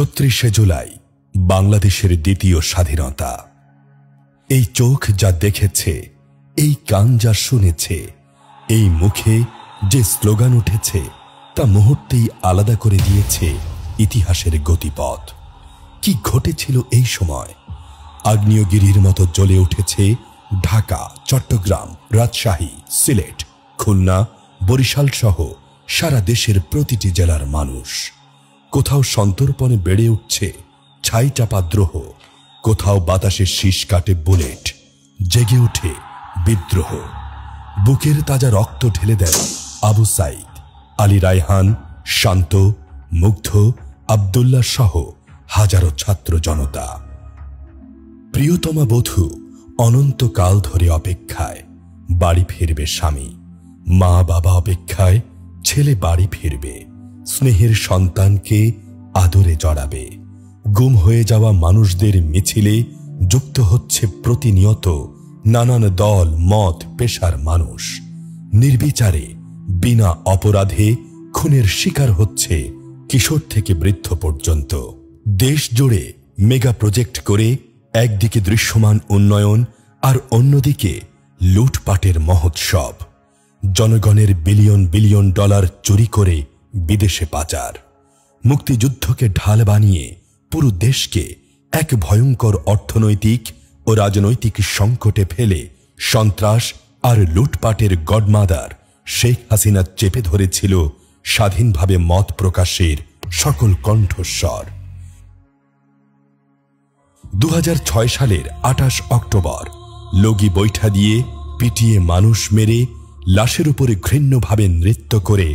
৩৬শে জুলাই বাংলাদেশের দ্বিতীয় স্বাধীনতা। এই চোখ যা দেখেছে, এই কান যা শুনেছে, এই মুখে যে স্লোগান উঠেছে তা মুহূর্তেই আলাদা করে দিয়েছে ইতিহাসের গতিপথ। কি ঘটেছিল এই সময়? আগ্নেয়গিরির মতো জ্বলে উঠেছে ঢাকা, চট্টগ্রাম, রাজশাহী, সিলেট, খুলনা, বরিশাল সহ সারা দেশের প্রতিটি জেলার মানুষ। কোথাও সন্তর্পণে বেড়ে উঠছে ছাই চাপা দ্রোহ, কোথাও বাতাসে শীষ কাটে বুলেট, জেগে ওঠে বিদ্রোহ। বুকের তাজা রক্ত ঢেলে দেয় আবু সাইদ, আলী রায়হান, শান্ত, মুগ্ধ, আব্দুল্লাহ সহ হাজারো ছাত্র জনতা। প্রিয়তমা বধূ অনন্তকাল ধরে অপেক্ষায়, বাড়ি ফিরবে স্বামী। মা বাবা অপেক্ষায়, ছেলে বাড়ি ফিরবে, স্নেহের সন্তানকে আদরে জড়াবে। গুম হয়ে যাওয়া মানুষদের মিছিলে যুক্ত হচ্ছে প্রতিনিয়ত নানান দল, মত, পেশার মানুষ। নির্বিচারে বিনা অপরাধে খুনের শিকার হচ্ছে কিশোর থেকে বৃদ্ধ পর্যন্ত। দেশ জুড়ে মেগা প্রজেক্ট করে একদিকে দৃশ্যমান উন্নয়ন আর অন্যদিকে লুটপাটের মহোৎসব। জনগণের বিলিয়ন বিলিয়ন ডলার চুরি করে বিদেশে পাচার। মুক্তিযুদ্ধকে ঢাল বানিয়ে পুরো দেশকে এক ভয়ঙ্কর অর্থনৈতিক ও রাজনৈতিক সংকটে ফেলে সন্ত্রাস আর লুটপাটের গডমাদার শেখ হাসিনা চেপে ধরেছিল স্বাধীনভাবে মত প্রকাশের সকল কণ্ঠস্বর। ২০০৬ সালের ২৮ অক্টোবর লগি বৈঠা দিয়ে পিটিয়ে মানুষ মেরে লাশের উপরে ঘৃণ্যভাবে নৃত্য করে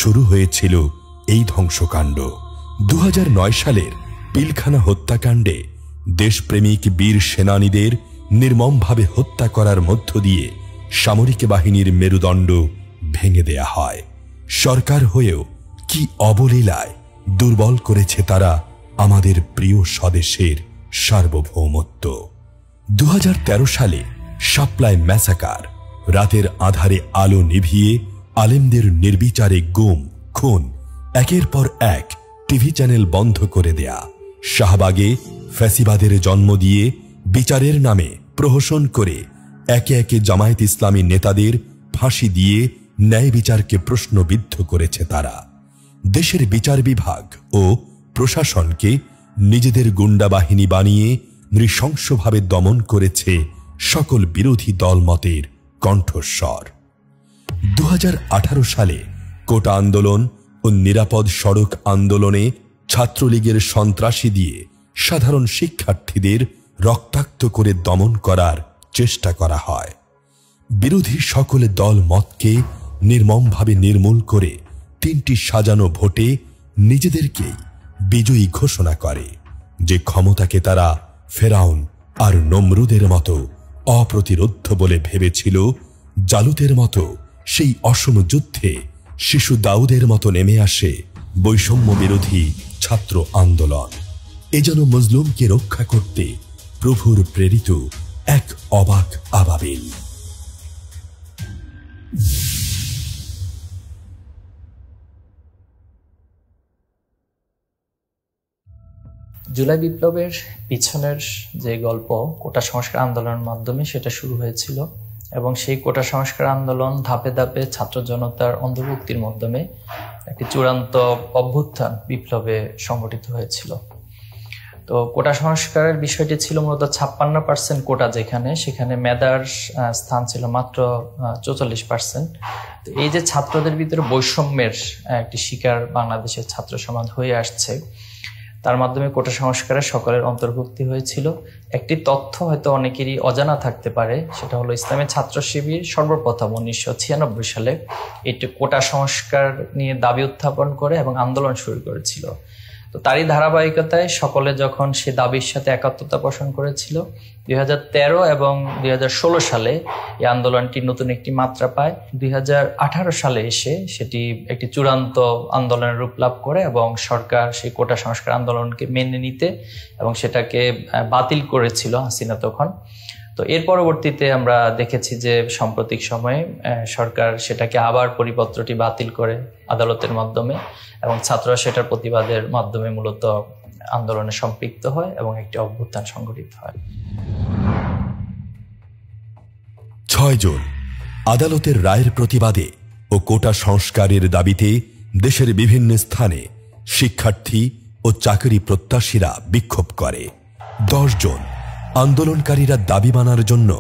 শুরু হয়েছিল এই ধ্বংসকাণ্ড। ২০০৯ সালের পিলখানা হত্যাকাণ্ডে দেশপ্রেমিক বীর সেনানীদের নির্মমভাবে হত্যা করার মধ্য দিয়ে সামরিক বাহিনীর মেরুদণ্ড ভেঙে দেয়া হয়। সরকার হয়েও কি অবলীলায় দুর্বল করেছে তারা আমাদের প্রিয় স্বদেশের সার্বভৌমত্ব। ২০১৩ সালে শাপলায় ম্যাসাকার, রাতের আধারে আলো নিভিয়ে আলেমদের নির্বিচারে গুম, খুন, একের পর এক টিভি চ্যানেল বন্ধ করে দেয়া, শাহবাগে ফ্যাসিবাদের জন্ম দিয়ে বিচারের নামে প্রহসন করে একে একে জামায়াত ইসলামী নেতাদের ফাঁসি দিয়ে ন্যায় বিচারকে প্রশ্নবিদ্ধ করেছে তারা। দেশের বিচার বিভাগ ও প্রশাসনকে নিজেদের গুন্ডা বাহিনী বানিয়ে নৃশংসভাবে দমন করেছে সকল বিরোধী দলমতের কণ্ঠস্বর। ২০১৮ সালে কোটা আন্দোলন ও নিরাপদ সড়ক আন্দোলনে ছাত্রলীগের সন্ত্রাসী দিয়ে সাধারণ শিক্ষার্থীদের রক্তাক্ত করে দমন করার চেষ্টা করা হয়। বিরোধী সকল দল মতকে নির্মমভাবে নির্মূল করে ৩টি সাজানো ভোটে নিজেদেরকেই বিজয়ী ঘোষণা করে। যে ক্ষমতাকে তারা ফেরাউন আর নমরুদের মতো অপ্রতিরোধ্য বলে ভেবেছিল, জালুতের মতো সেই অসম যুদ্ধে শিশু দাউদের মতো নেমে আসে বৈষম্য বিরোধী ছাত্র আন্দোলন। এ যেন মজলুমকে রক্ষা করতে প্রভুর প্রেরিত এক অবাক আবাবিল। জুলাই বিপ্লবের পিছনের যে গল্প কোটা সংস্কার আন্দোলনের মাধ্যমে সেটা শুরু হয়েছিল এবং সেই কোটা সংস্কার আন্দোলন ধাপে ধাপে ছাত্র জনতার অন্তর্ভুক্তির মাধ্যমে একটি চূড়ান্ত অভ্যুত্থান বিপ্লবে সংগঠিত হয়েছিল। তো কোটা সংস্কারের বিষয়টি ছিল মূলত ৫৬% কোটা, সেখানে মেধার স্থান ছিল মাত্র ৪৪%। তো এই যে ছাত্রদের ভিতরে বৈষম্যের একটি শিকার বাংলাদেশের ছাত্র সমাজ হয়ে আসছে, তার মাধ্যমে কোটা সংস্কারে সকলের অন্তর্ভুক্তি হয়েছিল। একটি তথ্য হয়তো অনেকেরই অজানা থাকতে পারে, সেটা হলো ইসলামী ছাত্র শিবির সর্বপ্রথম ১৯৯৬ সালে এটি কোটা সংস্কার নিয়ে দাবি উত্থাপন করে এবং আন্দোলন শুরু করেছিল। তো তারই ধারাবাহিকতায় সকলে যখন সে দাবির সাথে একাত্মতা পোষণ করেছিল, ২০১৩ এবং ২০১৬ সালে এই আন্দোলনটি নতুন একটি মাত্রা পায়। ২০১৮ সালে এসে সেটি একটি চূড়ান্ত আন্দোলনের রূপ লাভ করে এবং সরকার সেই কোটা সংস্কার আন্দোলনকে মেনে নিতে এবং সেটাকে বাতিল করেছিল হাসিনা তখন। তো এর পরবর্তীতে আমরা দেখেছি যে সাম্প্রতিক সময়ে সরকার সেটাকে আবার পরিপত্রটি বাতিল করে আদালতের মাধ্যমে এবং ছাত্ররা সেটার প্রতিবাদের মাধ্যমে মূলত আন্দোলনে সম্পৃক্ত হয় এবং একটি অভ্যুত্থান সংঘটিত হয়। 6 জুন আদালতের রায়ের প্রতিবাদে ও কোটা সংস্কারের দাবিতে দেশের বিভিন্ন স্থানে শিক্ষার্থী ও চাকরি প্রত্যাশীরা বিক্ষোভ করে। 10 জুন আন্দোলনকারীরা দাবি মানার জন্য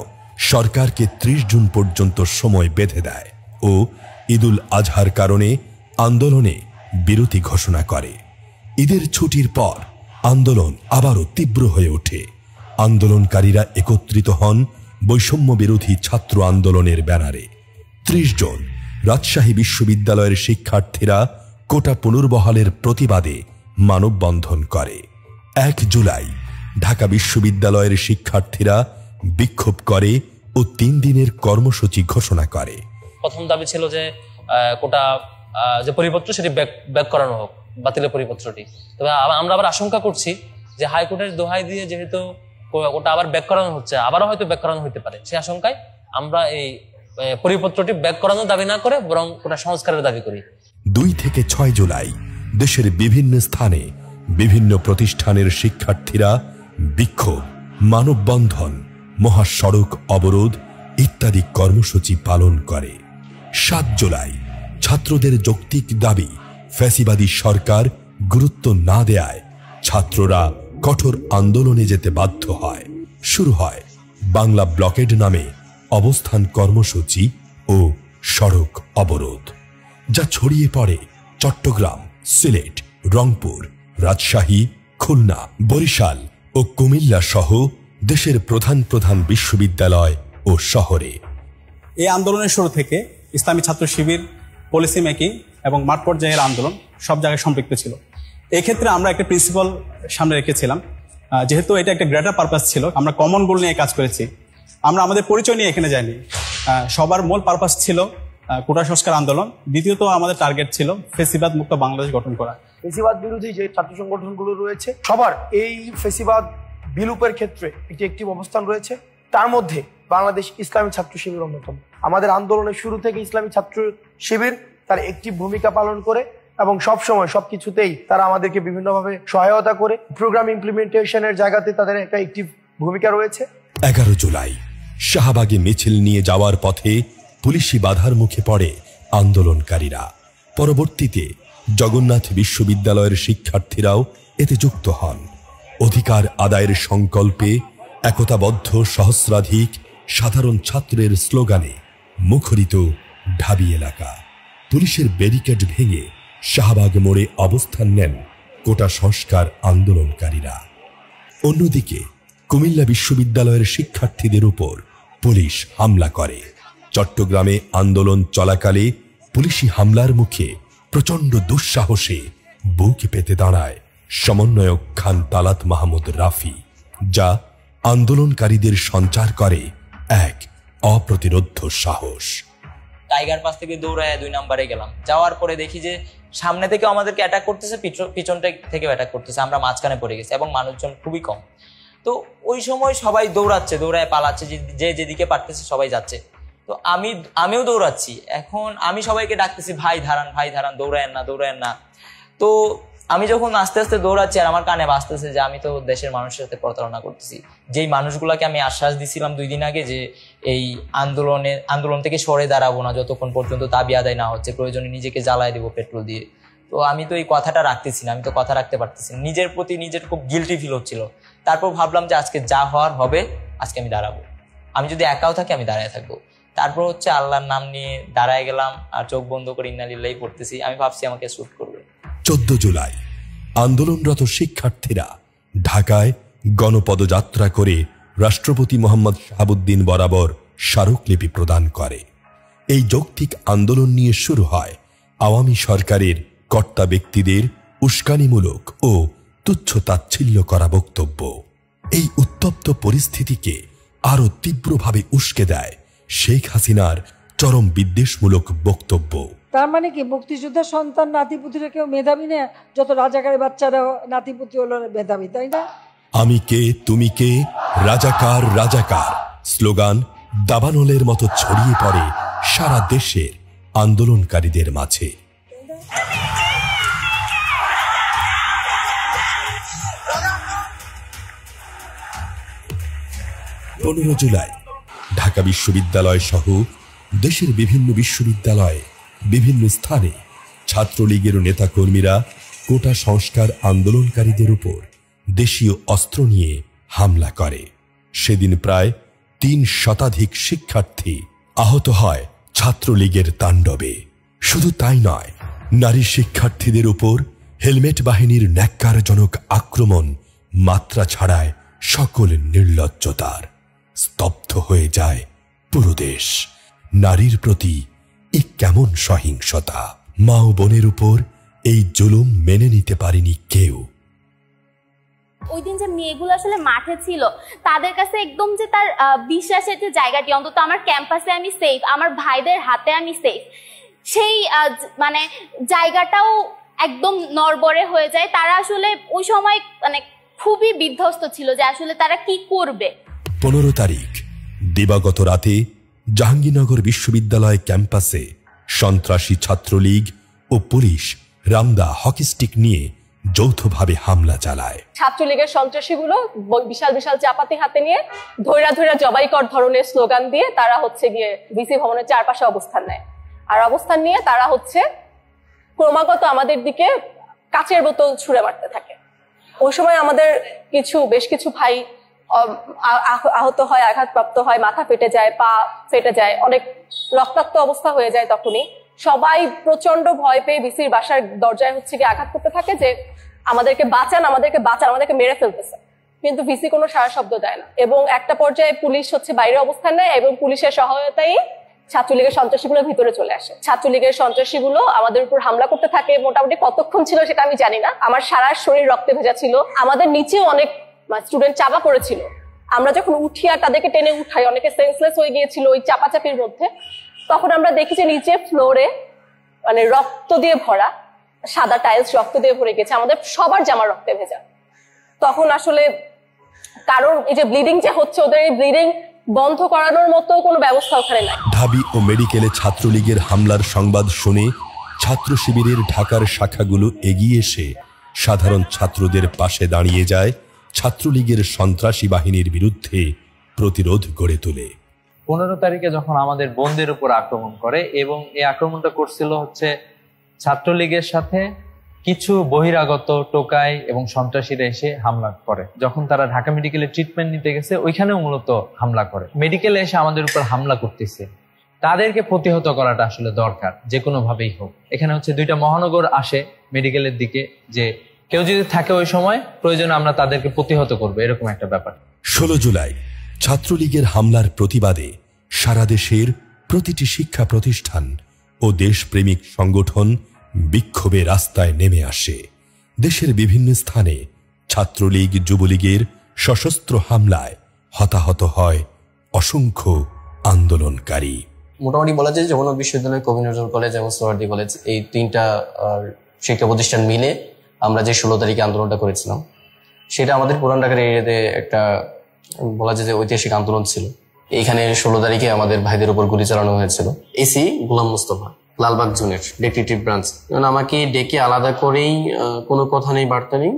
সরকারকে 30 জুন পর্যন্ত সময় বেঁধে দেয় ও ঈদুল আজহার কারণে আন্দোলনে বিরতি ঘোষণা করে। ঈদের ছুটির পর আন্দোলন আবারও তীব্র হয়ে ওঠে। আন্দোলনকারীরা একত্রিত হন বৈষম্য বিরোধী ছাত্র আন্দোলনের ব্যানারে। 30 জুন রাজশাহী বিশ্ববিদ্যালয়ের শিক্ষার্থীরা কোটা পুনর্বহালের প্রতিবাদে মানববন্ধন করে। 1 জুলাই ঢাকা বিশ্ববিদ্যালয়ের শিক্ষার্থীরা বিক্ষোভ করে ও 3 দিনের কর্মসূচি ঘোষণা করে। প্রথম দাবি ছিল যে কোটা যে পরিপত্র সেটি ব্যাক করানো হোক, বাতিলের পরিপত্রটি। তবে আমরা আবার আশঙ্কা করছি যে হাইকোর্টের দোহাই দিয়ে যেহেতু ওটা আবার ব্যাক করানো হচ্ছে, আবারও হয়তো ব্যাক করানো হতে পারে, সেই আশঙ্কায় আমরা এই পরিপত্রটি ব্যাক করানোর দাবি না করে বরং ওটা সংস্কারের দাবি করি। 2 থেকে 6 জুলাই দেশের বিভিন্ন স্থানে বিভিন্ন প্রতিষ্ঠানের শিক্ষার্থীরা বিক্ষোভ, মানববন্ধন, মহাসড়ক অবরোধ ইত্যাদি কর্মসূচি পালন করে। 7 জুলাই ছাত্রদের যৌক্তিক দাবি ফ্যাসিবাদী সরকার গুরুত্ব না দেয়ায় ছাত্ররা কঠোর আন্দোলনে যেতে বাধ্য হয়। শুরু হয় বাংলা ব্লকেড নামে অবস্থান কর্মসূচি ও সড়ক অবরোধ, যা ছড়িয়ে পড়ে চট্টগ্রাম, সিলেট, রংপুর, রাজশাহী, খুলনা, বরিশাল ও কুমিল্লা সহ দেশের প্রধান প্রধান বিশ্ববিদ্যালয় ও শহরে। এই আন্দোলনের শুরু থেকে ইসলামী ছাত্র শিবির, পলিসি মেকিং এবং মাঠ পর্যায়ের আন্দোলন সব জায়গায় সম্পৃক্ত ছিল। এই ক্ষেত্রে আমরা একটা প্রিন্সিপাল সামনে রেখেছিলাম, যেহেতু এটা একটা গ্রেটার পারপাস ছিল, আমরা কমন গোল নিয়ে কাজ করেছি। আমরা আমাদের পরিচয় নিয়ে এখানে যাইনি। সবার মূল পারপাস ছিল কোটা সংস্কার আন্দোলন। দ্বিতীয়ত আমাদের টার্গেট ছিল ফেসিবাদ মুক্ত বাংলাদেশ গঠন করা। ফেসিবাদ বিরোধী যে ছাত্র সংগঠনগুলো রয়েছে সবার এই ফেসিবাদ বিলুপের ক্ষেত্রে একটি অ্যাক্টিভ অবস্থান রয়েছে। তার মধ্যে বাংলাদেশ ইসলামী ছাত্র শিবির অন্যতম। আমাদের আন্দোলনের শুরু থেকে ইসলামী ছাত্র শিবির তার অ্যাক্টিভ ভূমিকা পালন করে এবং সবসময় সবকিছুতেই তারা আমাদেরকে বিভিন্নভাবে সহায়তা করে। প্রোগ্রাম ইমপ্লিমেন্টেশনের জায়গাতে তাদের একটা অ্যাক্টিভ ভূমিকা রয়েছে। 11 জুলাই শাহবাগে মিছিল নিয়ে যাওয়ার পথে পুলিশি বাধার মুখে পড়ে আন্দোলনকারীরা। পরবর্তীতে জগন্নাথ বিশ্ববিদ্যালয়ের শিক্ষার্থীরাও এতে যুক্ত হন। অধিকার আদায়ের সংকল্পে একতাবদ্ধ সহস্রাধিক সাধারণ ছাত্রের স্লোগানে মুখরিত ঢাবি এলাকা। পুলিশের ব্যারিকেড ভেঙে শাহবাগ মোড়ে অবস্থান নেন কোটা সংস্কার আন্দোলনকারীরা। অন্যদিকে কুমিল্লা বিশ্ববিদ্যালয়ের শিক্ষার্থীদের উপর পুলিশ হামলা করে। চট্টগ্রামে আন্দোলন চলাকালে পুলিশি হামলার মুখে প্রচণ্ড দুঃসাহসে বুক পেতে দাঁড়ায় সমন্বয়ক খান তালাত মাহমুদ রাফি, যা আন্দোলনকারীদের সঞ্চার করে এক অপ্রতিরোধ্য সাহস। টাইগার পাস থেকে দৌড়ায় 2 নম্বরে গেলাম। যাওয়ার পরে দেখি যে সামনে থেকে আমাদেরকে অ্যাটাক করতেছে, পিছন থেকেও অ্যাটাক করতেছে। আমরা মাঝখানে পড়ে গেছি এবং মানুষজন খুবই কম। তো ওই সময় সবাই দৌড়ায় পালাচ্ছে, যে যেদিকে পারতেছে সবাই যাচ্ছে। তো আমিও দৌড়াচ্ছি। এখন আমি সবাইকে ডাকতেছি, ভাই ধারান, দৌড়ায়েন না। তো আমি যখন আস্তে আস্তে দৌড়াচ্ছি আর আমার কানে বাজতেছে যে আমি তো দেশের মানুষের সাথে প্রতারণা করতেছি। যেই মানুষগুলোকে আমি আশ্বাস দিছিলাম 2 দিন আগে যে এই আন্দোলন থেকে সরে দাঁড়াবো না যতক্ষণ পর্যন্ত দাবি আদায় না হচ্ছে, প্রয়োজনে নিজেকে জ্বালায় দেবো পেট্রোল দিয়ে। তো আমি তো এই কথাটা রাখতেছি না, আমি তো কথা রাখতে পারতেছি না। নিজের প্রতি নিজের খুব গিল্টি ফিল হচ্ছিল। তারপর ভাবলাম যে আজকে যা হওয়ার হবে, আজকে আমি দাঁড়াবো। আমি যদি একাও থাকি আমি দাঁড়ায় থাকবো। তারপর আল্লাহর নাম নিয়ে দাঁড়ায় গেলাম আর চোখ বন্ধ করে ইন্না লিল্লাহি পড়তেছি। আমি ভাবছি আমাকে শুট করবে। 14 জুলাই আন্দোলনরত শিক্ষার্থীরা ঢাকায় গণপদযাত্রা করে রাষ্ট্রপতি মোহাম্মদ শাহাবুদ্দিন বরাবর স্মারকলিপি প্রদান করে। এই যৌক্তিক আন্দোলন নিয়ে শুরু হয় আওয়ামী সরকারের কর্তা ব্যক্তিদের উস্কানিমূলক ও তুচ্ছ তাচ্ছিল্য করা বক্তব্য। এই উত্তপ্ত পরিস্থিতিকে আরো তীব্রভাবে উস্কে দেয় শেখ হাসিনার চরম বিদ্বেষমূলক বক্তব্য। তার মানে কি মুক্তিযোদ্ধার সন্তান নাতিপুতিরা কেউ মেধাবী না? যত রাজাকারের বাচ্চারা নাতিপুতি হলো মেধাবী, তাই না? আমি কে তুমি কে, রাজাকার স্লোগান দাবানলের মতো ছড়িয়ে পড়ে সারা দেশের আন্দোলনকারীদের মাঝে। 15 জুলাই ঢাকা বিশ্ববিদ্যালয় সহ দেশের বিভিন্ন বিশ্ববিদ্যালয়ে বিভিন্ন স্থানে ছাত্রলীগের নেতাকর্মীরা কোটা সংস্কার আন্দোলনকারীদের উপর দেশীয় অস্ত্র নিয়ে হামলা করে। সেদিন প্রায় 3 শতাধিক শিক্ষার্থী আহত হয় ছাত্রলীগের তাণ্ডবে। শুধু তাই নয়, নারী শিক্ষার্থীদের উপর হেলমেট বাহিনীর ন্যাক্কারজনক আক্রমণ মাত্রা ছাড়ায় সকল নির্লজ্জতার। স্তব্ধ হয়ে যায় পুরো দেশ। নারীর প্রতি কেমন সহিংসতা! মা ও বোনের উপর এই জুলুম মেনে নিতে পারেনি কেউ। ওই দিন যে মেয়েগুলো আসলে মাঠে ছিল, তাদের কাছে একদম যে তার বিশ্বাসের যে জায়গাটি, অন্তত আমার ক্যাম্পাসে আমি সেফ, আমার ভাইদের হাতে আমি সেফ, সেই মানে জায়গাটাও একদম নড়বড়ে হয়ে যায়। তারা আসলে ওই সময় মানে খুবই বিধ্বস্ত ছিল যে আসলে তারা কি করবে। 15 তারিখ দিবাগত রাতে জাহাঙ্গীরনগর বিশ্ববিদ্যালয় ক্যাম্পাসে সন্ত্রাসী ছাত্রলীগ ও পুলিশ রামদা হকি স্টিক নিয়ে যৌথভাবে হামলা চালায়। ছাত্রলীগের সন্ত্রাসীগুলো বিশাল বিশাল চাপাতি হাতে নিয়ে ধৈরা ধৈরা জবাইকর ধরনের স্লোগান দিয়ে তারা হচ্ছে গিয়ে ভিসি ভবনের চারপাশে অবস্থান নেয়। আর অবস্থান নিয়ে তারা হচ্ছে ক্রমাগত আমাদের দিকে কাচের বোতল ছুঁড়ে মারতে থাকে। ওই সময় আমাদের বেশ কিছু ভাই আহত হয়, আঘাতপ্রাপ্ত হয়, মাথা ফেটে যায়, পা ফেটে যায়, অনেক রক্তাক্ত অবস্থা হয়ে যায়। তখনই সবাই প্রচন্ড ভয় পেয়ে ভিসির বাসার দরজায় হচ্ছে গিয়ে আঘাত করতে থাকে যে আমাদেরকে বাঁচান, আমাদেরকে বাঁচান, আমাদেরকে মেরে ফেলতেছে। কিন্তু ভিসি কোনো সাড়া শব্দ দেয় না। এবং একটা পর্যায়ে পুলিশ হচ্ছে বাইরে অবস্থান নেয় এবং পুলিশের সহায়তায় ছাত্রলীগের সন্ত্রাসীগুলো ভিতরে চলে আসে। ছাত্রলীগের সন্ত্রাসীগুলো আমাদের উপর হামলা করতে থাকে। মোটামুটি কতক্ষণ ছিল সেটা আমি জানি না। আমার সারা শরীর রক্তে ভেজা ছিল। আমাদের নিচেও অনেক স্টুডেন্ট চাপা পড়েছিল। আমরা যখন উঠি আর তাদেরকে টেনে উঠাই, অনেকে সেন্সলেস হয়ে গিয়েছিল ওই চাপাচাপির মধ্যে। তখন আমরা দেখি যে নিচে ফ্লোরে মানে রক্ত দিয়ে ভরা, সাদা টাইলস রক্ত দিয়ে ভরে গেছে, আমাদের সবার জামা রক্তে ভেজা। তখন আসলে কারণ এই যে ব্লিডিং যে হচ্ছে, ওদের এই ব্লিডিং বন্ধ করানোর মতো কোনো ব্যবস্থা ওখানে নাই। ঢাবি ও মেডিকেলে ছাত্রলীগের হামলার সংবাদ শুনে ছাত্র শিবিরের ঢাকার শাখাগুলো এগিয়ে এসে সাধারণ ছাত্রদের পাশে দাঁড়িয়ে যায়, ছাত্রলীগের সন্ত্রাসী বাহিনীর বিরুদ্ধে প্রতিরোধ গড়ে তোলে। 15 তারিখে যখন আমাদের বোনদের উপর আক্রমণ করে, এবং এই আক্রমণটা করছিল হচ্ছে ছাত্রলীগের সাথে কিছু বহিরাগত টোকাই এবং সন্ত্রাসীরা এসে হামলা করে। যখন তারা ঢাকা মেডিকেলে ট্রিটমেন্ট নিতে গেছে, ওইখানেও মূলত হামলা করে। মেডিকেলে এসে আমাদের উপর হামলা করতেছে, তাদেরকে প্রতিহত করাটা আসলে দরকার যে কোনো ভাবেই হোক। এখানে হচ্ছে 2টা মহানগর আসে মেডিকেলের দিকে, যে কেউ যদি থাকে ওই সময় প্রয়োজনে আমরা তাদেরকে প্রতিহত করবো, এরকম একটা ব্যাপার। 16 জুলাই ছাত্রলীগের হামলার প্রতিবাদে সারা দেশের প্রতিটি শিক্ষা প্রতিষ্ঠান ও দেশপ্রেমিক সংগঠন বিক্ষোভে রাস্তায় নেমে আসে। দেশের বিভিন্ন স্থানে ছাত্রলীগ যুবলীগের সশস্ত্র হামলায় হতাহত হয় অসংখ্য আন্দোলনকারী। মোটামুটি বলা যায় যমুনা বিশ্ববিদ্যালয়, কবি নজরুল কলেজ এবং সোহরাওয়ার্দী কলেজ, এই 3টা শিক্ষা প্রতিষ্ঠান মিলে আমরা যে 16 তারিখে আন্দোলনটা করেছিলাম, সেটা আমাদের পুরান ঢাকার এরিয়াতে একটা বলা যায় যে ঐতিহাসিক আন্দোলন ছিল। এইখানে 16 তারিখে আমাদের ভাইদের উপর গুলি চালানো হয়েছিল। এসি গোলাম মুস্তফা, লালবাগ জোনের ডিটেকটিভ ব্রাঞ্চ, আমাকে ডেকে আলাদা করেই কোনো কথা নেই বার্তা নেই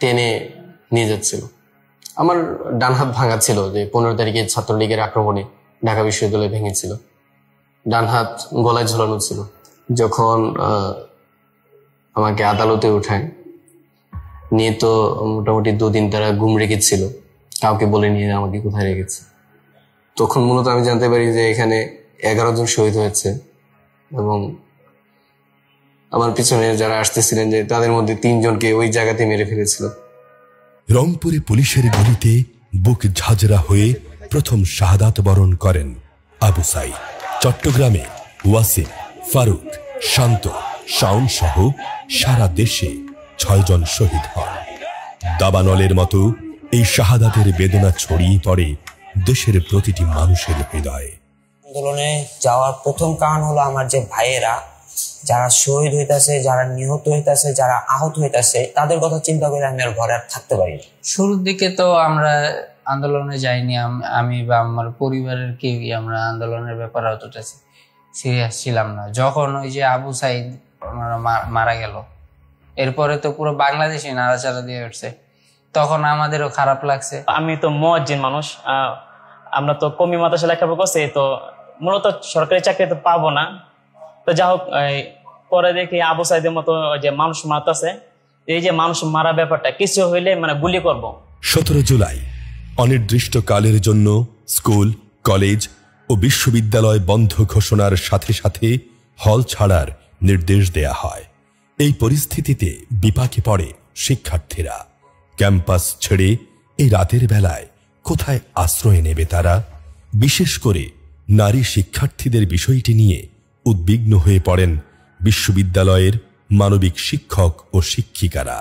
টেনে নিয়ে যাচ্ছিল। আমার ডান হাত ভাঙা ছিল, যে 15 তারিখে ছাত্রলীগের আক্রমণে ঢাকা বিশ্ববিদ্যালয় ভেঙেছিল, ডান হাত গলায় ঝোলানো ছিল। যখন আমাকে আদালতে উঠায় নিয়ে, তো মোটামুটি 2 দিন তারা গুম রেখেছিল, কাউকে বলে নিয়ে আমাকে কোথায় রেখেছে। তখন মূলত আমি জানতে পারি যে এখানে 11 জন শহীদ হয়েছে, এবং আমার পিছনে যারা আসতেছিলেন যে তাদের মধ্যে 3 জনকে ওই জায়গাতে মেরে ফেলেছিল। রংপুরে পুলিশের গুলিতে বুক ঝাঁঝরা হয়ে প্রথম শাহাদাত বরণ করেন আবু সাইদ। চট্টগ্রামে ওয়াসিম, ফারুক, শান্ত, শাওন সহ সারা দেশে 6 জন শহীদ হন। দাবানলের মতো এই শাহাদাতের বেদনা ছড়িয়ে পড়ে দেশের প্রতিটি মানুষের হৃদয়ে। আন্দোলনে যাওয়ার প্রথম কারণ হলো আমার যে ভাইয়েরা যারা শহীদ হইতাছে, যারা নিহত হইতাছে, যারা আহত হইতাছে, তাদের কথা চিন্তা করে আমি আর ঘরে আর থাকতে পারি। শুরুর দিকে তো আমরা আন্দোলনে যাইনি, আমি বা আমার পরিবারের কেউই আমরা আন্দোলনের ব্যাপারে অতটা সিরিয়াস ছিলাম না। যখন ওই যে আবু সাইদ মারা গেল, এরপরে তো পুরো বাংলাদেশে নাড়াচাড়া দিয়ে উঠছে। তখন আমাদেরও খারাপ লাগছে। আমি তো মুয়াজ্জিন মানুষ, আমরা তো কমি মাদ্রাসা লেখাপড়া করছি, তো মূলত সরকারি চাকরি তো পাবো না। তো যা হোক, পরে দেখি আবু সাইদের মতো যে মানুষ মারতেছে, এই যে মানুষ মারা ব্যাপারটা কিছু হইলে মানে গুলি করব। 17 জুলাই অনির্দিষ্টকালের জন্য স্কুল, কলেজ ও বিশ্ববিদ্যালয় বন্ধ ঘোষণার সাথে সাথে হল ছাড়ার নির্দেশ দেয়া হয়। এই পরিস্থিতিতে বিপাকে পড়ে শিক্ষার্থীরা। ক্যাম্পাস ছেড়ে এই রাতের বেলায় কোথায় আশ্রয় নেবে তারা? বিশেষ করে নারী শিক্ষার্থীদের বিষয়টি নিয়ে উদ্বিগ্ন হয়ে পড়েন বিশ্ববিদ্যালয়ের মানবিক শিক্ষক ও শিক্ষিকারা।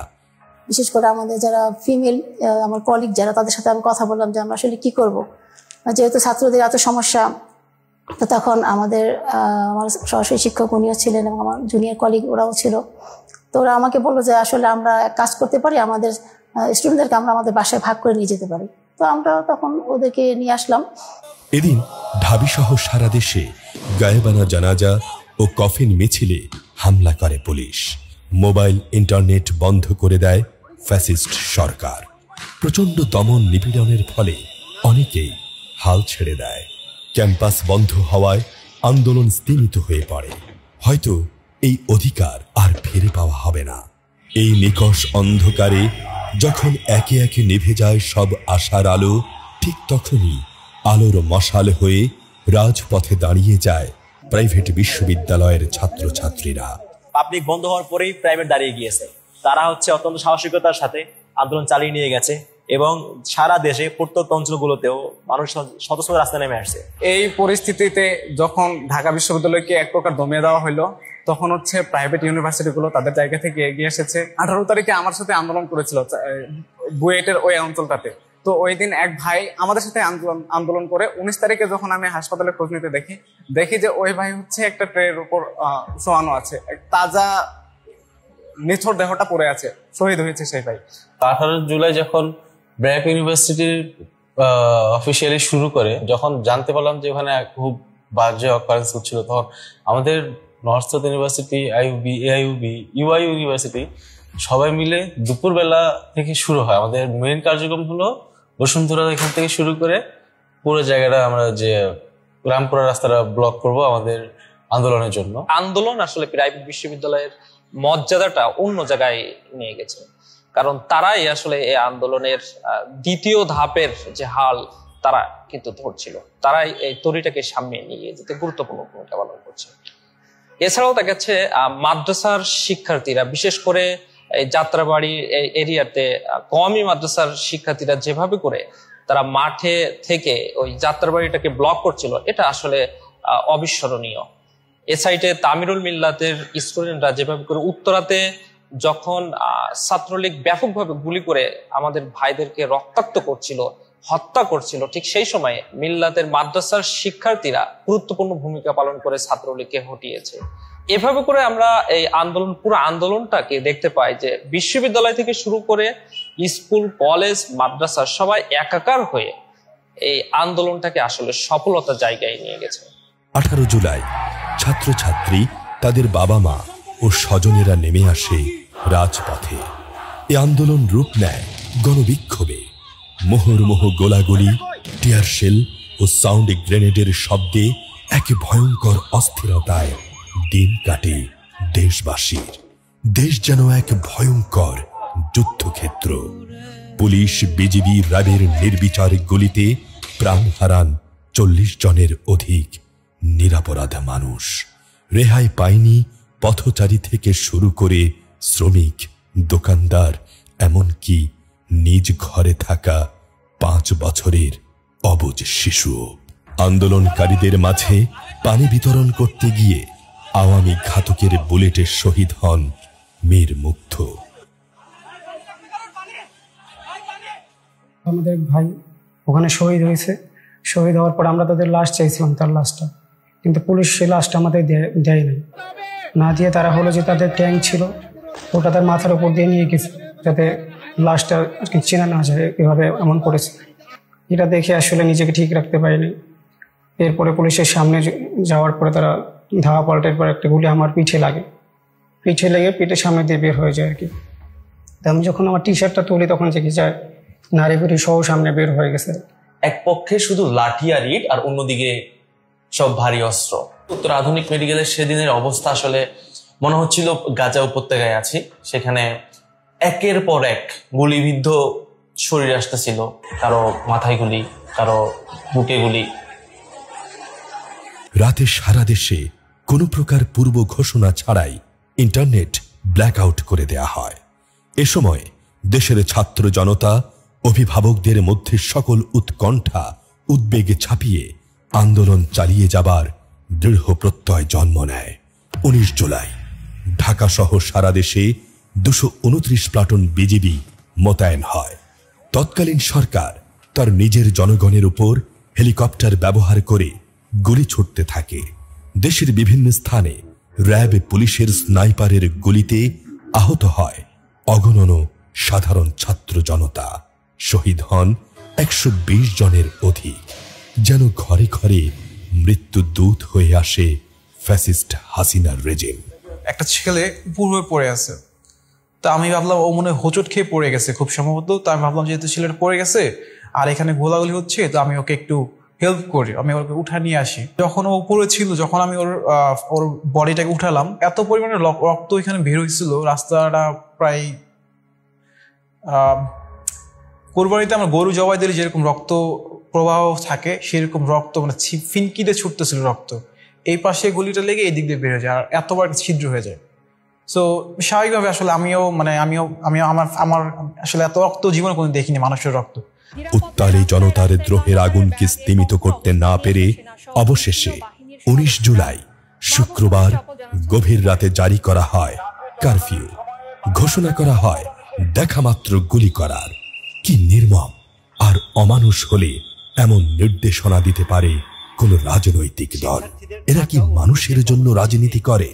বিশেষ করে আমাদের যারা ফিমেল আমার কলিগ যারা, তাদের সাথে আমি কথা বললাম যে আমরা আসলে কি করব, যেহেতু ছাত্রদের এত সমস্যা। তো তখন আমার সরাসরি শিক্ষক উনিও ছিলেন এবং আমার জুনিয়র কলিগ ওরাও ছিল। তো ওরা আমাকে বললো যে আসলে আমরা কাজ করতে পারি, আমাদের স্টুডেন্টদেরকে আমরা আমাদের বাসায় ভাগ করে নিয়ে যেতে পারি। তো আমরা তখন ওদেরকে নিয়ে আসলাম। এদিন ঢাবিসহ সারা দেশে গায়েবানা জানাজা ও কফিন মিছিলে হামলা করে পুলিশ। মোবাইল ইন্টারনেট বন্ধ করে দেয় ফ্যাসিস্ট সরকার। প্রচণ্ড দমন নিপীড়নের ফলে অনেকেই হাল ছেড়ে দেয়। ক্যাম্পাস বন্ধ হওয়ায় আন্দোলন স্তিমিত হয়ে পড়ে। হয়তো এই অধিকার আর ফিরে পাওয়া হবে না। এই নিকষ অন্ধকারে যখন একে একে নিভে যায় সব আশার আলো, ঠিক তখনই আলোর মশাল হয়ে রাজপথে দাঁড়িয়ে যায় প্রাইভেট বিশ্ববিদ্যালয়ের ছাত্রছাত্রীরা। পাবলিক বন্ধ হওয়ার পরেই প্রাইভেট দাঁড়িয়ে গিয়েছে। তারা অত্যন্ত সাহসিকতার সাথে আন্দোলন চালিয়ে নিয়ে গেছে এবং সারা দেশে প্রত্যন্ত অঞ্চলগুলোতেও মানুষ শত শত রাস্তায় নেমে আসছে। এই পরিস্থিতিতে যখন ঢাকা বিশ্ববিদ্যালয়কে এক প্রকার দমিয়ে দেওয়া হলো, তখন প্রাইভেট ইউনিভার্সিটিগুলো তাদের জায়গা থেকে এগিয়ে এসেছে। 18 তারিখে আমার সাথে আন্দোলন করেছিল বুয়েটের ওই অঞ্চলটাতে। তো ওই দিন এক ভাই আমাদের সাথে আন্দোলন করে 19 তারিখে যখন আমি হাসপাতালে খোঁজ নিতে দেখি যে ওই ভাই একটা ট্রের উপর শোয়ানো আছে, তাজা নিথর দেহটা পড়ে আছে, শহীদ হয়েছে সেই ভাই। 18 জুলাই যখন ব্র্যাক ইউনিভার্সিটির অফিসিয়ালি শুরু করে, যখন জানতে পারলাম যে ওখানে খুব বাজে অকারেন্স হচ্ছিল, তখন আমাদের north south university, IUB, AIUB, UIU university সবাই মিলে দুপুরবেলা থেকে শুরু হয়। আমাদের মেইন কার্যক্রম হলো বসুন্ধরা এখান থেকে শুরু করে পুরো জায়গাটা আমরা যে রামপুরা রাস্তাটা ব্লক করব আমাদের আন্দোলনের জন্য। আন্দোলন আসলে প্রাইভেট বিশ্ববিদ্যালয়ের মর্যাদাটা অন্য জায়গায় নিয়ে গেছে, কারণ তারাই আসলে এই আন্দোলনের দ্বিতীয় ধাপের যে হাল তারা কিন্তু ধরছিল, তারাই এই তরিটাকে সামনে নিয়ে যেতে গুরুত্বপূর্ণ ভূমিকা পালন করছে। এছাড়াও দেখা যাচ্ছে মাদ্রাসার শিক্ষার্থীরা, বিশেষ করে এই যাত্রাবাড়ি এরিয়াতে কওমি মাদ্রাসার শিক্ষার্থীরা যেভাবে করে তারা মাঠে থেকে ওই যাত্রাবাড়িটাকে ব্লক করছিল, এটা আসলে অবিস্মরণীয়। এ সাইডে তামিরুল মিল্লাতের স্টুডেন্টরা যেভাবে করে উত্তরাতে যখন ছাত্রলীগ ব্যাপকভাবে গুলি করে আমাদের ভাইদেরকে রক্তাক্ত করছিল, হত্যা করছিল, ঠিক সেই সময়ে মিল্লাতের মাদ্রাসার শিক্ষার্থীরা গুরুত্বপূর্ণ ভূমিকা পালন করে ছাত্রলীগকে হটিয়েছে। এভাবে করে আমরা এই আন্দোলন, পুরো আন্দোলনটাকে দেখতে পাই যে বিশ্ববিদ্যালয় থেকে শুরু করে স্কুল, কলেজ, মাদ্রাসা সবাই একাকার হয়ে এই আন্দোলনটাকে আসলে সফলতার জায়গায় নিয়ে গেছে। 18 জুলাই ছাত্রছাত্রী, তাদের বাবা মা ও স্বজনেরা নেমে আসে রাজপথে। এ আন্দোলন রূপ নেয় গণবিক্ষোভে। মুহুর্মুহু গোলাগুলি, টিয়ারশেল ও সাউন্ড গ্রেনেডের শব্দে এক ভয়ঙ্কর অস্থিরতায় দিন কাটে দেশবাসীর। দেশ যেন এক ভয়ঙ্কর যুদ্ধক্ষেত্র। পুলিশ, বিজিবি, র্যাবের নির্বিচার গুলিতে প্রাণ হারান 40 জনের অধিক নিরপরাধ মানুষ। রেহাই পায়নি পথচারী থেকে শুরু করে শ্রমিক, দোকানদার, এমনকি নিজ ঘরে থাকা 5 বছরের অবুঝ শিশুও। আন্দোলনকারীদের মাঝে পানি বিতরণ করতে গিয়ে আওয়ামী ঘাতকের বুলেটে শহীদ হন মীর মুগ্ধ। আমাদের ভাই ওখানে শহীদ হয়েছে। শহীদ হওয়ার পর আমরা তাদের লাশ চাইছিলাম, তার লাশটা, কিন্তু পুলিশ সেই লাশটা আমাদের দেয় নাই। না দিয়ে তারা হলো যে তাদের ট্যাঙ্ক ছিল ওটা তার মাথার উপর দিয়ে নিয়ে গেছে যাতে লাশটা আর কি চেনা না যায়, এভাবে এমন করেছে। এটা দেখে আসলে নিজেকে ঠিক রাখতে পারিনি। এরপরে পুলিশের সামনে যাওয়ার পরে তারা ধাওয়া পাল্টের পর একটা গুলি আমার পিঠে লাগে, পিঠে লেগে পিঠের সামনে দিয়ে বের হয়ে যায় আর কি। আমি যখন আমার টি শার্টটা তুলি তখন দেখি যে নারী বুড়ি সহ সামনে বের হয়ে গেছে। এক পক্ষে শুধু লাঠি আর ইট, আর অন্যদিকে সব ভারী অস্ত্র। উত্তর আধুনিক মেডিকেলের সেদিনের অবস্থা আসলে মনে হচ্ছিল গাজা উপত্যকায় আছি। সেখানে একের পর এক গুলিবিদ্ধ শরীর আসতেছিল, কারো মাথায় গুলি, কারো বুকে গুলি। রাতে সারা দেশে কোনো প্রকার পূর্ব ঘোষণা ছাড়াই ইন্টারনেট ব্ল্যাকআউট করে দেয়া হয়। এ সময় দেশের ছাত্র জনতা, অভিভাবকদের মধ্যে সকল উৎকণ্ঠা উদ্বেগে ছাপিয়ে আন্দোলন চালিয়ে যাবার দৃঢ় প্রত্যয় জন্ম নেয়। 19 জুলাই ঢাকা সহ সারা দেশে 229 প্লাটুন বিজিবি মোতায়েন হয়। তৎকালীন সরকার তার নিজের জনগণের উপর হেলিকপ্টার ব্যবহার করে গুলি ছুটতে থাকে। দেশের বিভিন্ন স্থানে র্যাব পুলিশের স্নাইপারের গুলিতে আহত হয় অগণন সাধারণ ছাত্র জনতা। শহীদ হন 120 জনের অধিক। যেন ঘরে ঘরে মৃত্যু দূত হয়ে আসে ফ্যাসিস্ট হাসিনার রেজিম। একটা ছেলে উপর হয়ে পড়ে আছে, তা আমি ভাবলাম ও মনে হোঁচট খেয়ে পড়ে গেছে খুব সম্ভবত। তো আমি ভাবলাম যেহেতু ছেলেটা পড়ে গেছে আর এখানে গোলাগুলি হচ্ছে, তো আমি ওকে একটু হেল্প করি, আমি ওকে উঠা নিয়ে আসি। যখন ও উপরে ছিল, যখন আমি ওর বডিটাকে উঠালাম, এত পরিমাণে রক্ত এখানে বের হয়েছিল। রাস্তাটা প্রায় কোরবানিতে আমরা গরু জবাই দিলে যেরকম রক্ত প্রবাহ থাকে সেরকম রক্ত, মানে ফিনকিতে ছুটতেছিল রক্ত। এই পাশে গুলিটা লেগে এই দিক দিয়ে বের হয়ে যায়, আর এতবার ছিদ্র হয়ে যায়। সো স্বাভাবিকভাবে আসলে আমিও আমার আসলে এত রক্ত জীবনে কোনো দেখিনি, মানুষের রক্ত। উত্তালে জনতার দ্রোহের আগুনকে স্তিমিত করতে না পেরে অবশেষে 19 জুলাই শুক্রবার গভীর রাতে জারি করা হয় কারফিউ। ঘোষণা করা হয় দেখা মাত্র গুলি করার। কি নির্মম আর অমানুষ হলে এমন নির্দেশনা দিতে পারে কোন রাজনৈতিক দল? এরা কি মানুষের জন্য রাজনীতি করে?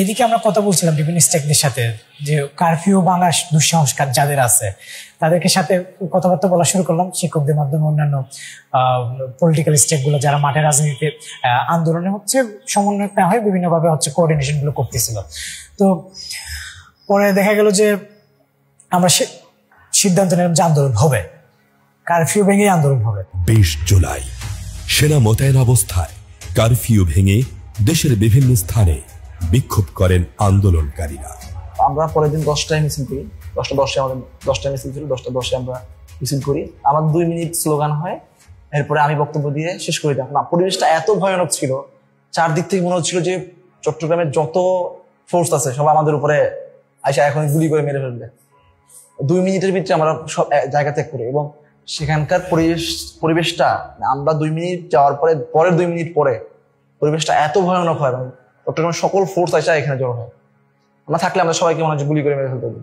এদিকে আমরা কথা বলছিলাম বিভিন্ন স্টেকদের সাথে যে কারফিউ ভাঙার দুঃসংস্কার যাদের আছে তাদেরকে সাথে কথাবার্তা বলা শুরু করলাম, শিক্ষকদের মাধ্যমে অন্যান্য পলিটিক্যাল স্টেকগুলো যারা মাঠে রাজনীতিতে আন্দোলনে হচ্ছে সমন্বয় না হয় বিভিন্নভাবে হচ্ছে কোঅর্ডিনেশন গুলো করতেছিল। তো পরে দেখা গেল যে আমরা সিদ্ধান্ত নিলাম যে আন্দোলন হবে, কারফিউ ভেঙে আন্দোলন হবে। 20 জুলাই সেনা মোতায়েন অবস্থায় কারফিউ ভেঙে দেশের বিভিন্ন স্থানে বিক্ষোভ করেন আন্দোলনকারীরা। আমরা পরের দিন 10টায় মিছিল করি, 10:10 আমাদের 10টায় মিছিল ছিল, 10:10 আমরা মিছিল করি। আমার 2 মিনিট স্লোগান হয়, এরপরে আমি বক্তব্য দিয়ে শেষ করে দিই। না, পরিবেশটা এত ভয়ানক ছিল, চারদিক থেকে মনে হচ্ছিল যে চট্টগ্রামের যত ফোর্স আছে সব আমাদের উপরে আইসা এখন গুলি করে মেরে ফেলবে। 2 মিনিটের ভিতরে আমরা সব জায়গা ত্যাগ করি এবং সেখানকার পরিবেশটা আমরা 2 মিনিট যাওয়ার পরের 2 মিনিট পরে পরিবেশটা এত ভয়ানক হয় এবং চট্টগ্রামের সকল ফোর্স আসা এখানে জড়ো হয়। আমরা থাকলে আমরা সবাইকে মনে হচ্ছে গুলি করে মেরে ফেলতে হবে।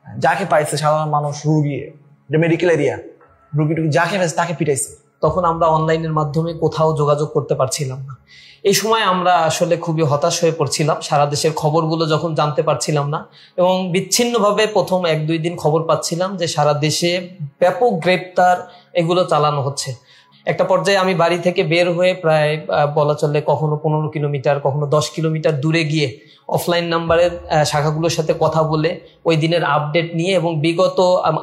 যাকে পাইছে সাধারণ মানুষ, রুগী, মেডিকেল এরিয়া, রুগী যাকে পাইছে তাকে পিটাইছে। তখন আমরা অনলাইনের মাধ্যমে কোথাও যোগাযোগ করতে পারছিলাম না। এই সময় আমরা আসলে খুবই হতাশ হয়ে পড়ছিলাম। সারা দেশের খবরগুলো যখন জানতে পারছিলাম না এবং বিচ্ছিন্নভাবে প্রথম 1-2 দিন খবর পাচ্ছিলাম যে সারা দেশে ব্যাপক গ্রেপ্তার এগুলো চালানো হচ্ছে। একটা পর্যায়ে আমি বাড়ি থেকে বের হয়ে প্রায় বলা চলে কখনো 15 কিলোমিটার, কখনো 10 কিলোমিটার দূরে গিয়ে অফলাইন নাম্বারের শাখাগুলোর সাথে কথা বলে ওই দিনের আপডেট নিয়ে এবং বিগত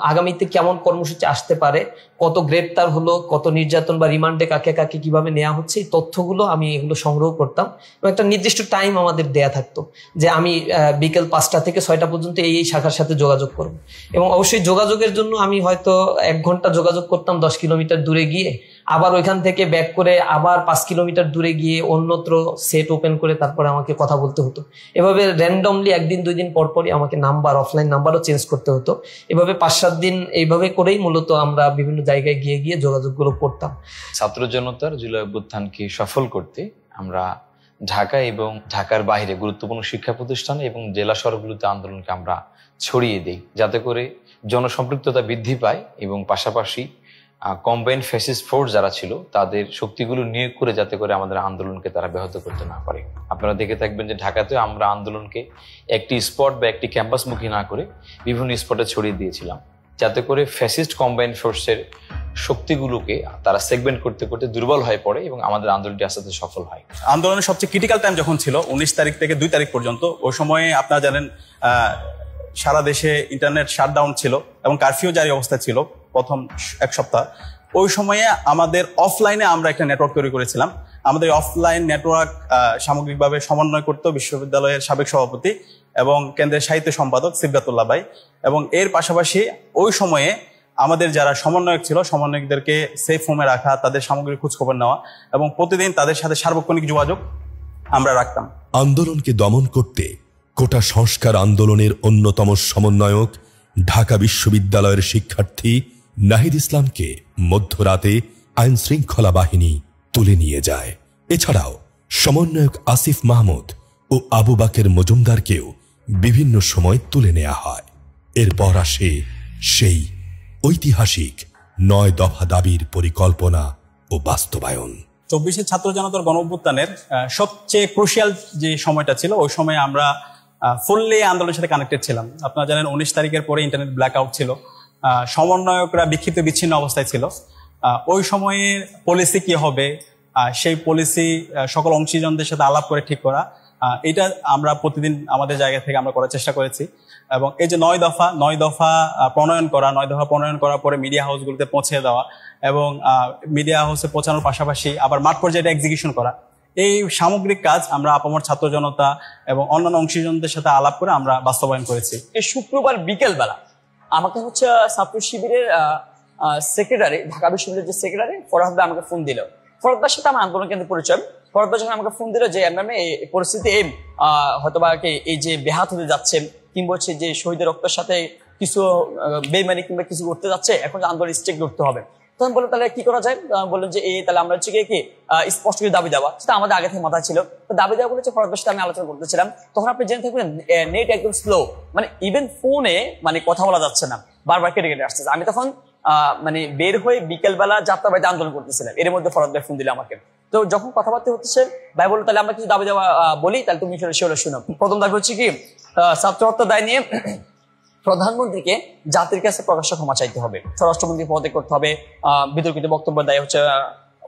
আগামীতে কেমন কর্মসূচি আসতে পারে, কত গ্রেপ্তার হলো, কত নির্যাতন বা রিমান্ডে কাকে কাকে কিভাবে নেওয়া হচ্ছে, এই তথ্যগুলো আমি এগুলো সংগ্রহ করতাম এবং একটা নির্দিষ্ট টাইম আমাদের দেয়া থাকতো যে আমি বিকেল 5টা থেকে 6টা পর্যন্ত এই শাখার সাথে যোগাযোগ করব। এবং অবশ্যই যোগাযোগের জন্য আমি হয়তো 1 ঘন্টা যোগাযোগ করতাম 10 কিলোমিটার দূরে গিয়ে, আবার ওইখান থেকে ব্যাক করে আবার 5 কিলোমিটার দূরে গিয়ে অন্যত্র সেট ওপেন করে তারপরে আমাকে কথা বলতে হতো। এভাবে র্যান্ডমলি 1-2 দিন পর পরই আমাকে নাম্বার, অফলাইন নাম্বারও চেঞ্জ করতে হতো। এভাবে 5-7 দিন এইভাবে করেই মূলত আমরা বিভিন্ন জায়গায় গিয়ে গিয়ে যোগাযোগগুলো করতাম। ছাত্র জনতার জুলাই অভ্যুত্থানকে সফল করতে আমরা ঢাকা এবং ঢাকার বাইরে গুরুত্বপূর্ণ শিক্ষা প্রতিষ্ঠান এবং জেলা শহরগুলোতে আন্দোলনকে আমরা ছড়িয়ে দিই, যাতে করে জনসম্পৃক্ততা বৃদ্ধি পায় এবং পাশাপাশি কম্বাইন্ড ফ্যাসিস্ট ফোর্স যারা ছিল তাদের শক্তিগুলো নিয়োগ করে যাতে করে আমাদের আন্দোলনকে তারা ব্যাহত করতে না পারে। আপনারা দেখে থাকবেন যে ঢাকাতেও আমরা আন্দোলনকে একটি স্পট বা একটি ক্যাম্পাসমুখী না করে বিভিন্ন স্পটে ছড়িয়ে দিয়েছিলাম, যাতে করে ফ্যাসিস্ট কম্বাইন্ড ফোর্সের শক্তিগুলোকে তারা সেগমেন্ট করতে করতে দুর্বল হয়ে পড়ে এবং আমাদের আন্দোলনটি আস্তে আস্তে সফল হয়। আন্দোলনের সবচেয়ে ক্রিটিক্যাল টাইম যখন ছিল 19 তারিখ থেকে 2 তারিখ পর্যন্ত, ওই সময়ে আপনারা জানেন সারা দেশে ইন্টারনেট শাটডাউন ছিল এবং কারফিউ জারি অবস্থা ছিল প্রথম এক সপ্তাহ। ওই সময়ে আমাদের অফলাইনে আমরা একটা নেটওয়ার্ক তৈরি করেছিলাম। আমাদের অফলাইন নেটওয়ার্ক সামগ্রিকভাবে সমন্বয় করত বিশ্ববিদ্যালয়ের সাবেক সভাপতি এবং কেন্দ্রের সাহিত্য সম্পাদক সিবগাতুল্লাহ ভাই। এবং এর পাশাপাশি ওই সময়ে আমাদের যারা সমন্বয়ক ছিল, সমন্বয়কদেরকে সেফ হোমে রাখা, তাদের সামগ্রিক খোঁজখবর নেওয়া এবং প্রতিদিন তাদের সাথে সার্বক্ষণিক যোগাযোগ আমরা রাখতাম। আন্দোলনকে দমন করতে কোটা সংস্কার আন্দোলনের অন্যতম সমন্বয়ক ঢাকা বিশ্ববিদ্যালয়ের শিক্ষার্থী নাহিদ ইসলামকে মধ্যরাতে আইন শৃঙ্খলা বাহিনী তুলে নিয়ে যায়। এছাড়াও সমন্বয়ক আসিফ মাহমুদ ও আবু বাকের মজুমদারকেও বিভিন্ন সময় তুলে নেওয়া হয়। এরপর আসে সেই ঐতিহাসিক 9 দফা দাবির পরিকল্পনা ও বাস্তবায়ন। 24 ছাত্র জনতার গণঅভ্যুত্থানের সবচেয়ে ক্রুশিয়াল যে সময়টা ছিল, ওই সময় আমরা ফুললি আন্দোলনের সাথে কানেক্টেড ছিলাম। আপনারা জানেন 19 তারিখের পরে ইন্টারনেট ব্ল্যাকআউট ছিল, সমন্বয়করা বিক্ষিপ্ত বিচ্ছিন্ন অবস্থায় ছিল। ওই সময়ে পলিসি কি হবে, সেই পলিসি সকল অংশীজনদের সাথে আলাপ করে ঠিক করা, এটা আমরা প্রতিদিন আমাদের জায়গা থেকে আমরা করার চেষ্টা করেছি। এবং এই যে 9 দফা প্রণয়ন করা, 9 দফা প্রণয়ন করার পরে মিডিয়া হাউসগুলোতে পৌঁছে দেওয়া এবং মিডিয়া হাউসে পৌঁছানোর পাশাপাশি আবার মাঠ পর্যায়ে এক্সিকিউশন করা, এই সামগ্রিক কাজ আমরা আপামর ছাত্র জনতা এবং অন্যান্য অংশীজনদের সাথে আলাপ করে আমরা বাস্তবায়ন করেছি। এই শুক্রবার বিকেলবেলা আমাকে হচ্ছে ছাত্র শিবিরের সেক্রেটারি, ঢাকা বিশ্ববিদ্যালয়ের যে সেক্রেটারি ফরহাদ ভাই আমাকে ফোন দিল। ফরহাদ ভাইয়ের সাথে আমার আন্দোলন কেন্দ্রে পরিচয়। ফরহাদ ভাই যখন আমাকে ফোন দিল যে ম্যাম এই পরিস্থিতি হয়তোবা এই যে বেহাত হতে যাচ্ছে কিংবা হচ্ছে যে শহীদের রক্তের সাথে কিছু বেইমানি কিংবা কিছু করতে যাচ্ছে, এখন আন্দোলন স্ট্রিক্ট করতে হবে। তখন বললো তাহলে কি করা যায়, বললেন যে তাহলে আমরা হচ্ছে কি স্পষ্ট করে দাবি দেওয়া, সেটা আমাদের আগে থেকে মাথায় ছিল। তো দাবি দেওয়া বলেছে ফরহাদ ভাইয়ের সাথে আমি আলোচনা করতেছিলাম। তখন আপনি জেনে থাকবেন নেট একদম স্লো, মানে ইভেন ফোনে মানে কথা বলা যাচ্ছে না, বারবার কেটে কেটে আসতেছে। আমি তখন মানে বের হয়ে বিকেলবেলা যাত্রাবাড়িতে আন্দোলন করতেছিলাম। এর মধ্যে ফরহাদ ভাই ফোন দিলে আমাকে। তো যখন কথাবার্তা হচ্ছে ভাই বললো তাহলে আমরা কিছু দাবি দেওয়া বলি, তাহলে তুমি সেটা শুনো। প্রথম দাবি হচ্ছে কি ছাত্র হত্যা দায় নিয়ে প্রধানমন্ত্রীকে জাতির কাছে প্রকাশ্য ক্ষমা চাইতে হবে, স্বরাষ্ট্রমন্ত্রী পদত্যাগ করতে হবে, বিতর্কিত বক্তব্য দায় হচ্ছে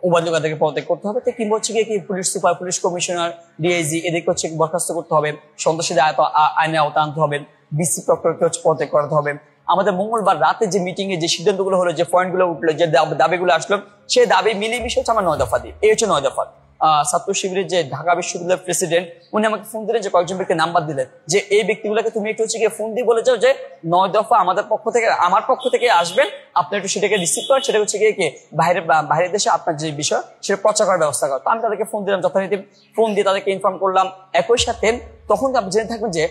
উপাধ্যক্ষদেরকে পদত্যাগ করতে হবে, তো কিংবা হচ্ছে কি police super, police commissioner, DIG এদেরকে হচ্ছে বরখাস্ত করতে হবে, সন্ত্রাসীদের আইনে আওতা আনতে হবে, বিসি প্রক্টরকে হচ্ছে পদত্যাগ করাতে হবে। আমাদের মঙ্গলবার রাতে যে মিটিং এ যে সিদ্ধান্তগুলো হলো, যে পয়েন্টগুলো উঠলো, যে দাবিগুলো আসলো, সেই দাবি মিলেমিশে হচ্ছে আমার 9 দফা দিই। এই হচ্ছে 9 দফা। ছাত্র শিবিরের যে ঢাকা বিশ্ববিদ্যালয়ের প্রেসিডেন্ট, উনি আমাকে ফোন দিলেন, যে কয়েকজন ব্যক্তি নাম্বার দিলেন, যে এই ব্যক্তিগুলোকে তুমি একটু হচ্ছে গিয়ে ফোন দিয়ে বলে যাও যে 9 দফা আমাদের পক্ষ থেকে, আমার পক্ষ থেকে আসবেন, আপনি একটু সেটাকে রিসিভ করেন, সেটা হচ্ছে গিয়ে বাইরের দেশে আপনার যে বিষয় সেটা প্রচার করার ব্যবস্থা করেন। তো আমি তাদেরকে ফোন দিলাম, যথারীতি ফোন দিয়ে তাদেরকে ইনফর্ম করলাম। একই সাথে তখন আপনি জেনে থাকবেন যে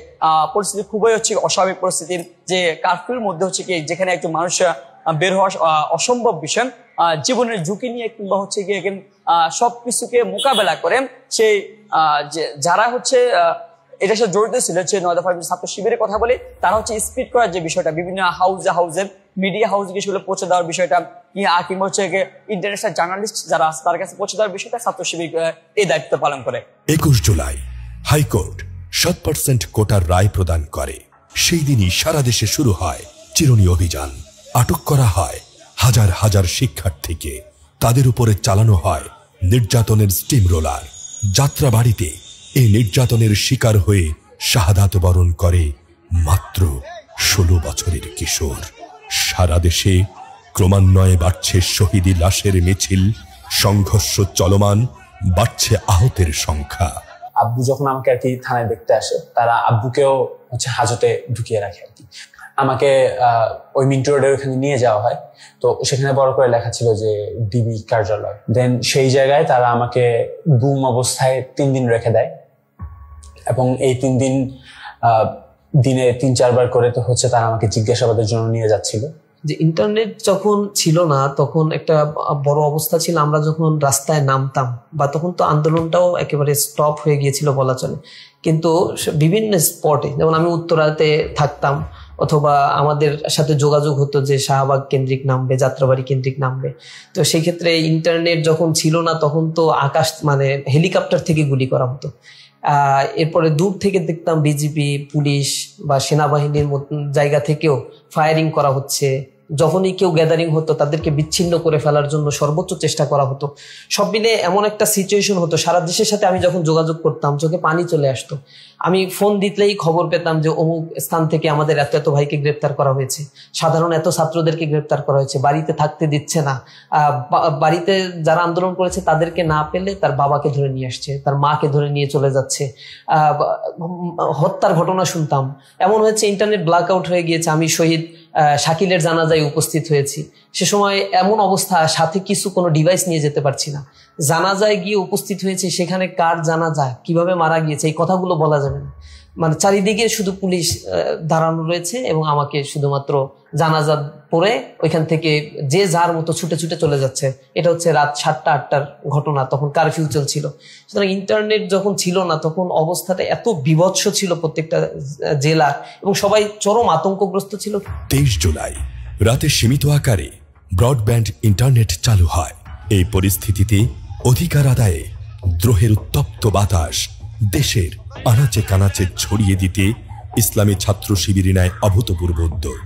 পরিস্থিতি খুবই হচ্ছে অস্বাভাবিক পরিস্থিতি, যে কারফিউর মধ্যে হচ্ছে কি যেখানে একজন মানুষ বের হওয়া অসম্ভব বিষয়, জীবনের ঝুঁকি নিয়ে কিংবা হচ্ছে গিয়ে সবকিছুকে মোকাবেলা করে সেই যারা হচ্ছে এটার সাথে জড়িত ছিল, যে 9 দফা ছাত্র শিবিরের কথা বলি, তারা হচ্ছে স্পিড করার যে বিষয়টা, বিভিন্ন হাউজে মিডিয়া হাউসে সেগুলো পৌঁছে দেওয়ার বিষয়টা, কিংবা হচ্ছে ইন্টারন্যাশনাল জার্নালিস্ট যারা আছে তার কাছে পৌঁছে দেওয়ার বিষয়টা ছাত্র শিবির এই দায়িত্ব পালন করে। 21 জুলাই হাইকোর্ট 7% কোটার রায় প্রদান করে। সেই দিনই সারা দেশে শুরু হয় চিরুনি অভিযান। আটক করা হয় হাজার হাজার শিক্ষার্থীকে, তাদের উপরে চালানো হয় নির্যাতনের স্টিম রোলার। যাত্রাবাড়িতে এই নির্যাতনের শিকার হয়ে শাহাদাত বরণ করে মাত্র 16 বছরের কিশোর। সারা দেশে ক্রমান্বয়ে বাড়ছে শহীদি লাশের মিছিল, সংঘর্ষ চলমান, বাড়ছে আহতের সংখ্যা। আব্বু যখন আমাকে আর কি থানায় দেখতে আসে, তারা আব্বুকেও হচ্ছে হাজতে ঢুকিয়ে রাখে আর কি। আমাকে ওই মিন্টু রোডের ওখানে নিয়ে যাওয়া হয়, তো সেখানে বড় করে লেখা ছিল যে ডিবি কার্যালয়। দেন সেই জায়গায় তারা আমাকে গুম অবস্থায় 3 দিন রেখে দেয় এবং এই 3 দিন দিনে 3-4 বার করে তো হচ্ছে তারা আমাকে জিজ্ঞাসাবাদের জন্য নিয়ে যাচ্ছিল। যে ইন্টারনেট যখন ছিল না তখন একটা বড় অবস্থা ছিল, আমরা যখন রাস্তায় নামতাম বা তখন তো আন্দোলনটাও একেবারে স্টপ হয়ে গিয়েছিল বলা চলে, কিন্তু বিভিন্ন স্পটে, যেমন আমি উত্তরাতে থাকতাম অথবা আমাদের সাথে যোগাযোগ হতো যে শাহবাগ কেন্দ্রিক নামবে, যাত্রাবাড়ি কেন্দ্রিক নামবে, তো সেই ক্ষেত্রে ইন্টারনেট যখন ছিল না তখন তো আকাশ মানে হেলিকপ্টার থেকে গুলি করা হতো। এরপরে দূর থেকে দেখতাম বিজিবি, পুলিশ বা সেনাবাহিনীর জায়গা থেকেও ফায়ারিং করা হচ্ছে, যখনই কেউ গ্যাদারিং হতো তাদেরকে বিচ্ছিন্ন করে ফেলার জন্য সর্বোচ্চ চেষ্টা করা হতো। সব মিলে এমন একটা সিচুয়েশন হতো, সারা দেশের সাথে আমি যখন যোগাযোগ করতাম চোখে পানি চলে আসতো। আমি ফোন দিতেই খবর পেতাম যে অমুক স্থান থেকে আমাদের এত এত ভাইকে গ্রেপ্তার করা হয়েছে, সাধারণ এত ছাত্রদেরকে গ্রেপ্তার করা হয়েছে, বাড়িতে থাকতে দিচ্ছে না, বাড়িতে যারা আন্দোলন করেছে তাদেরকে না পেলে তার বাবাকে ধরে নিয়ে আসছে, তার মাকে ধরে নিয়ে চলে যাচ্ছে, হত্যার ঘটনা শুনতাম। এমন হয়েছে ইন্টারনেট ব্ল্যাক আউট হয়ে গিয়েছে, আমি শহীদ শাকিলের জানাজায় উপস্থিত হয়েছি, সে সময় এমন অবস্থা সাথে কিছু কোনো ডিভাইস নিয়ে যেতে পারছি না, জানাজায় গিয়ে উপস্থিত হয়েছে, সেখানে কার জানাজা কিভাবে মারা গিয়েছে এই কথাগুলো বলা যাবে না, মানে চারিদিকে শুধু পুলিশ দাঁড়ানো রয়েছে এবং আমাকে শুধুমাত্র জানাজা পরে ওইখান থেকে যে যার মতো ছুটে ছুটে চলে যাচ্ছে। এটা হচ্ছে রাত 7টা-8টার ঘটনা, তখন কারফিউ চলছিল। সুতরাং ইন্টারনেট যখন ছিল না তখন অবস্থাটা এত বিভৎস ছিল প্রত্যেকটা জেলা, এবং সবাই চরম আতঙ্কগ্রস্ত ছিল। 23 জুলাই রাতে সীমিত আকারে ব্রডব্যান্ড ইন্টারনেট চালু হয়। এই পরিস্থিতিতে অধিকার আদায়ে দ্রোহের উত্তপ্ত বাতাস দেশের আনাচে কানাচে ছড়িয়ে দিতে ইসলামী ছাত্র শিবির নেয় অভূতপূর্ব উদ্যোগ,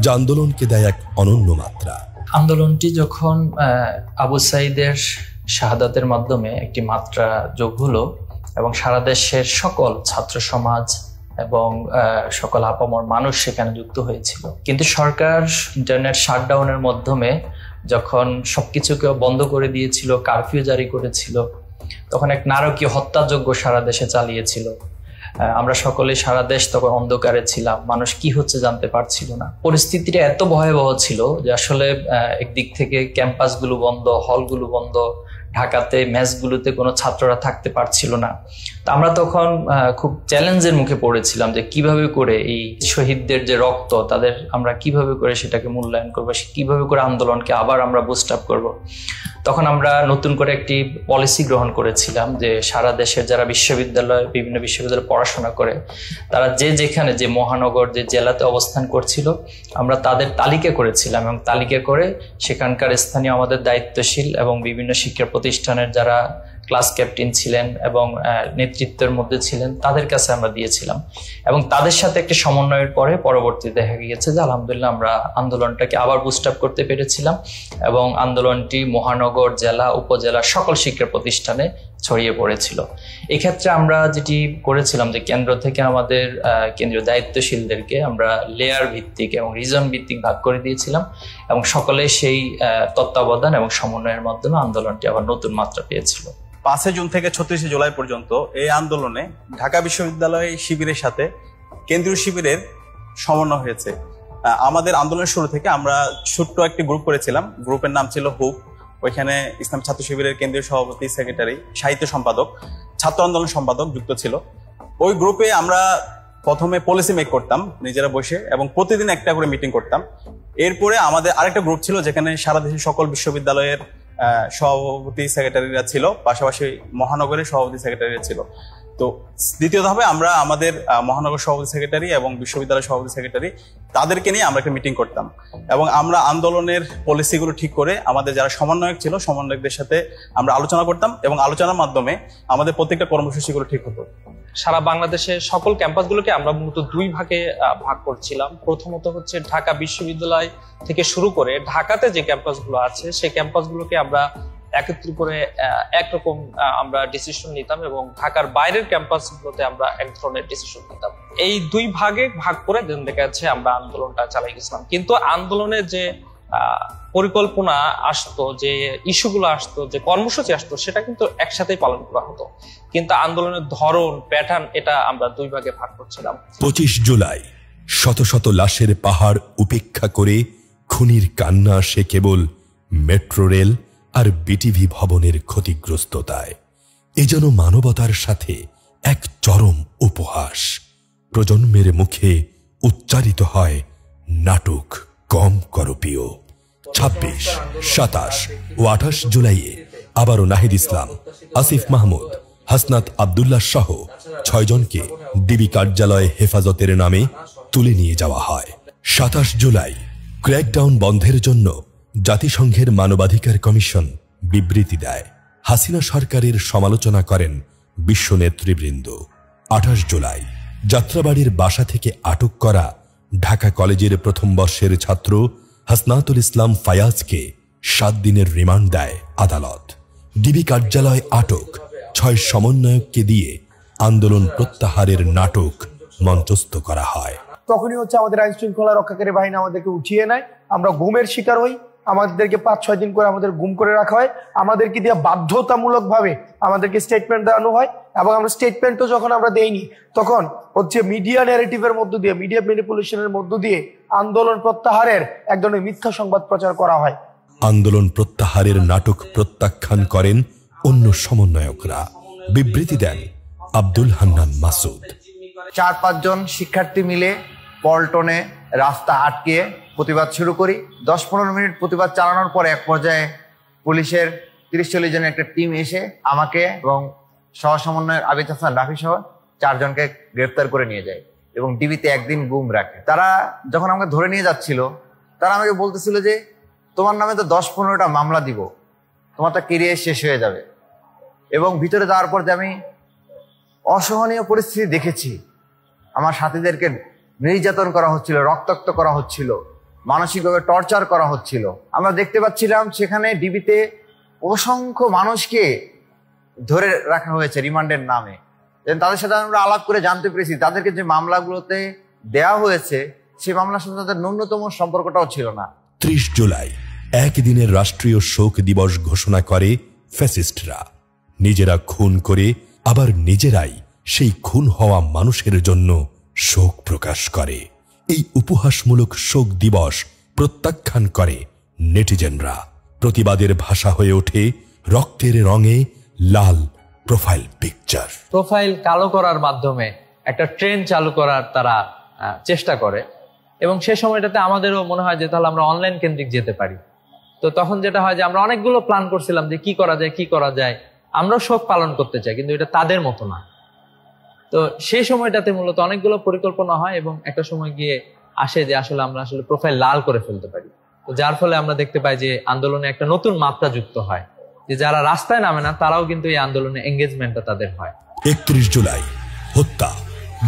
যা আন্দোলনকে দেয় এক অনন্য মাত্রা। আন্দোলনটি যখন আবু সাঈদের শাহাদাতের মাধ্যমে একটি মাত্রা যোগ হলো এবং সারা দেশের সকল ছাত্র সমাজ এবং সকল আপামর মানুষ সেখানে যুক্ত হয়েছিল, কিন্তু সরকার ইন্টারনেট শাটডাউনের মাধ্যমে যখন সবকিছুকে বন্ধ করে দিয়েছিল, কারফিউ জারি করেছিল, তখন এক নারকীয় হত্যাযজ্ঞ সারা দেশে চালিয়েছিল। আমরা সকলে সারা দেশ তখন অন্ধকারে ছিলাম, মানুষ কি হচ্ছে জানতে পারছিল না। পরিস্থিতিটা এত ভয়াবহ ছিল যে আসলে একদিক থেকে ক্যাম্পাসগুলো বন্ধ, হলগুলো বন্ধ, ঢাকাতে মেসগুলোতে কোনো ছাত্ররা থাকতে পারছিল না। তো আমরা তখন খুব চ্যালেঞ্জের মুখে পড়েছিলাম যে কিভাবে করে এই শহীদদের যে রক্ত তাদের আমরা কিভাবে করে সেটাকে মূল্যায়ন করবো, কিভাবে করে আন্দোলনকে আবার আমরা বুস্ট আপ করবো। তখন আমরা নতুন করে একটি পলিসি গ্রহণ করেছিলাম যে সারা দেশের যারা বিশ্ববিদ্যালয় বিভিন্ন বিশ্ববিদ্যালয়ে পড়াশোনা করে তারা যে যেখানে যে মহানগর যে জেলাতে অবস্থান করছিল আমরা তাদের তালিকা করেছিলাম, এবং তালিকা করে সেখানকার স্থানীয় আমাদের দায়িত্বশীল এবং বিভিন্ন শিক্ষা প্রতিষ্ঠানের যারা ক্লাস ক্যাপ্টেন ছিলেন এবং নেতৃত্বের মধ্যে ছিলেন তাদের কাছে আমরা দিয়েছিলাম, এবং তাদের সাথে একটি সমন্বয়ের পরে পরবর্তীতে দেখা গিয়েছে যে আলহামদুলিল্লাহ আমরা আন্দোলনটাকে আবার বুস্ট আপ করতে পেরেছিলাম এবং আন্দোলনটি মহানগর, জেলা, উপজেলা সকল শিক্ষা প্রতিষ্ঠানে ছড়িয়ে পড়েছিল। এক্ষেত্রে আমরা যেটি করেছিলাম যে কেন্দ্র থেকে আমাদের কেন্দ্রীয় দায়িত্বশীলদেরকে আমরা লেয়ার ভিত্তিক এবং রিজন ভিত্তিক ভাগ করে দিয়েছিলাম, এবং সকলে সেই তত্ত্বাবধান এবং সমন্বয়ের মাধ্যমে আন্দোলনটি আবার নতুন মাত্রা পেয়েছিল। 5 জুন থেকে 36 জুলাই পর্যন্ত এই আন্দোলনে ঢাকা বিশ্ববিদ্যালয় শিবিরের সাথে কেন্দ্রীয় শিবিরের সমন্বয় হয়েছে। আমাদের আন্দোলনের শুরু থেকে আমরা ছোট্ট একটি গ্রুপ করেছিলাম, গ্রুপের নাম ছিল হুপ। ওইখানে ইসলাম ছাত্র শিবিরের কেন্দ্রীয় সভাপতি, সেক্রেটারি, সাহিত্য সম্পাদক, ছাত্র আন্দোলন সম্পাদক যুক্ত ছিল। ওই গ্রুপে আমরা প্রথমে পলিসি মেক করতাম নিজেরা বসে, এবং প্রতিদিন একটা করে মিটিং করতাম। এরপরে আমাদের আরেকটা গ্রুপ ছিল যেখানে সারা দেশের সকল বিশ্ববিদ্যালয়ের সভাপতি সেক্রেটারিরা ছিল, পাশাপাশি মহানগরের সভাপতি সেক্রেটারিরা ছিল। তো দ্বিতীয় ধাপে আমরা আমাদের মহানগর সভাপতি সেক্রেটারি এবং বিশ্ববিদ্যালয় সভাপতি সেক্রেটারি তাদেরকে নিয়ে আমরা একটা মিটিং করতাম, এবং আমরা আন্দোলনের পলিসিগুলো ঠিক করে আমাদের যারা সমন্বয়ক ছিল সমন্বয়কদের সাথে আমরা আলোচনা করতাম, এবং আলোচনার মাধ্যমে আমাদের প্রত্যেকটা কর্মসূচিগুলো ঠিক হতো। সারা বাংলাদেশের সকল ক্যাম্পাসগুলোকে আমরা মূলত দুই ভাগে ভাগ করছিলাম। প্রথমত হচ্ছে ঢাকা বিশ্ববিদ্যালয় থেকে শুরু করে ঢাকাতে যে ক্যাম্পাসগুলো আছে সেই ক্যাম্পাসগুলোকে আমরা একত্র করে একরকম আমরা ডিসিশন নিতাম, এবং ঢাকার বাইরের ক্যাম্পাসগুলোতে আমরা এক ধরনের ডিসিশন নিতাম। এই দুই ভাগে ভাগ করে দেখা যাচ্ছে আমরা আন্দোলনটা চালাই গেছিলাম। কিন্তু আন্দোলনের যে পরিকল্পনা আসতো, যে ইস্যুগুলো আসতো, যে কর্মসূচি আসতো, সেটা কিন্তু একসাথেই পালন করা হতো, কিন্তু আন্দোলনের ধরন, প্যাটার্ন এটা আমরা দুই ভাগে ভাগ করছিলাম। 25 জুলাই শত শত লাশের পাহাড় উপেক্ষা করে খুনির কান্না আসে কেবল মেট্রো রেল আর বিটিভি ভবনের ক্ষতিগ্রস্ততায়। এ যেন মানবতার সাথে এক চরম উপহাস। প্রজন্মের মুখে উচ্চারিত হয় নাটক কম করপীয়। 26, 27 ও 28 জুলাইয়ে আবারও নাহিদ ইসলাম, আসিফ মাহমুদ, হাসনাত আব্দুল্লাহ সহ 6 জনকে ডিবি কার্যালয়ে হেফাজতের নামে তুলে নিয়ে যাওয়া হয়। 27 জুলাই ক্র্যাকডাউন বন্ধের জন্য জাতিসংঘের মানবাধিকার কমিশন বিবৃতি দেয়। হাসিনা সরকারের সমালোচনা করেন বিশ্ব নেতৃবৃন্দ। 28 জুলাই যাত্রাবাড়ির বাসা থেকে আটক করা ঢাকা কলেজের প্রথম বর্ষের ছাত্র হাসনাতুল ইসলাম ফায়াজকে 7 দিনের রিমান্ড দেয় আদালত। ডিবি কার্যালয় আটক 6 সমন্বয়ককে দিয়ে আন্দোলন প্রত্যাহারের নাটক মঞ্চস্থ করা হয়। তখনই হচ্ছে আমাদের আইন শৃঙ্খলা রক্ষাকারী বাহিনী আমাদেরকে উঠিয়ে নেয়, আমরা গুমের শিকার হই, আমাদেরকে 5-6 দিন করে আমাদের গুম করে রাখা হয়, আমাদেরকে দিয়ে বাধ্যতামূলক ভাবে আমাদেরকে স্টেটমেন্ট দেওয়ানো হয়, এবং আমরা স্টেটমেন্টও যখন আমরা দেইনি তখন হচ্ছে মিডিয়া ন্যারেটিভের মধ্য দিয়ে, মিডিয়া ম্যানিপুলেশনের মধ্য দিয়ে আন্দোলন প্রত্যাহারের এক ধরনের মিথ্যা সংবাদ প্রচার করা হয়। আন্দোলন প্রত্যাহারের নাটক প্রত্যাখ্যান করেন অন্য সমন্বয়করা। বিবৃতি দেন আব্দুল হান্নান মাসুদ। 4-5 জন শিক্ষার্থী মিলে পল্টনে রাস্তা আটকে প্রতিবাদ শুরু করি। 10-15 মিনিট প্রতিবাদ চালানোর পর এক পর্যায়ে পুলিশের 30-40 জনের একটা টিম এসে আমাকে এবং সহ সমন্বয়ের আবিদ হাসান রাফি সহ 4 জনকে গ্রেফতার করে নিয়ে যায় এবং ডিবিতে 1 দিন গুম রাখে। তারা যখন আমাকে ধরে নিয়ে যাচ্ছিল, তারা আমাকে বলতেছিল যে তোমার নামে তো 10-15টা মামলা দিব, তোমার তো কেরিয়ার শেষ হয়ে যাবে। এবং ভিতরে যাওয়ার পর যে আমি অসহনীয় পরিস্থিতি দেখেছি, আমার সাথীদেরকে নির্যাতন করা হচ্ছিল, রক্তাক্ত করা হচ্ছিল, মানসিকভাবে টর্চার করা হচ্ছিল। আমরা দেখতে পাচ্ছিলাম সেখানে ডিবিতে অসংখ্য মানুষকে ধরে রাখা হয়েছে রিমান্ডের নামে। তাদের সাথে আমরা আলাপ করে জানতে পেরেছি তাদেরকে যে মামলাগুলোতে দেওয়া হয়েছে সেই মামলার সাথে তাদের ন্যূনতম সম্পর্কটাও ছিল না। 30 জুলাই একদিনের রাষ্ট্রীয় শোক দিবস ঘোষণা করে ফ্যাসিস্টরা। নিজেরা খুন করে আবার নিজেরাই সেই খুন হওয়া মানুষের জন্য শোক প্রকাশ করে। এই উপহাসমূলক শোক দিবস প্রত্যাখ্যান করে নেটিজেনরা। প্রতিবাদের ভাষা হয়ে ওঠে রক্তের রঙে লাল প্রোফাইল পিকচার। প্রোফাইল কালো করার মাধ্যমে একটা ট্রেন্ড চালু করার তারা চেষ্টা করে, এবং সে সময়টাতে আমাদেরও মনে হয় যে তাহলে আমরা অনলাইন কেন্দ্রিক যেতে পারি। তো তখন যেটা হয় যে আমরা অনেকগুলো প্ল্যান করছিলাম যে কি করা যায়, আমরাও শোক পালন করতে চাই, কিন্তু এটা তাদের মতো না। তো সেই সময়টাতে মূলত অনেকগুলো পরিকল্পনা হয় এবং একটা সময় গিয়ে আসে যে আসলে আমরা প্রোফাইল লাল করে ফেলতে পারি। তো যার ফলে আমরা দেখতে পাই যে আন্দোলনে একটা নতুন মাত্রা যুক্ত হয়, যে যারা রাস্তায় নামে না তারাও কিন্তু এই আন্দোলনে এঙ্গেজমেন্টটা তাদের হয়। 31 জুলাই হত্যা,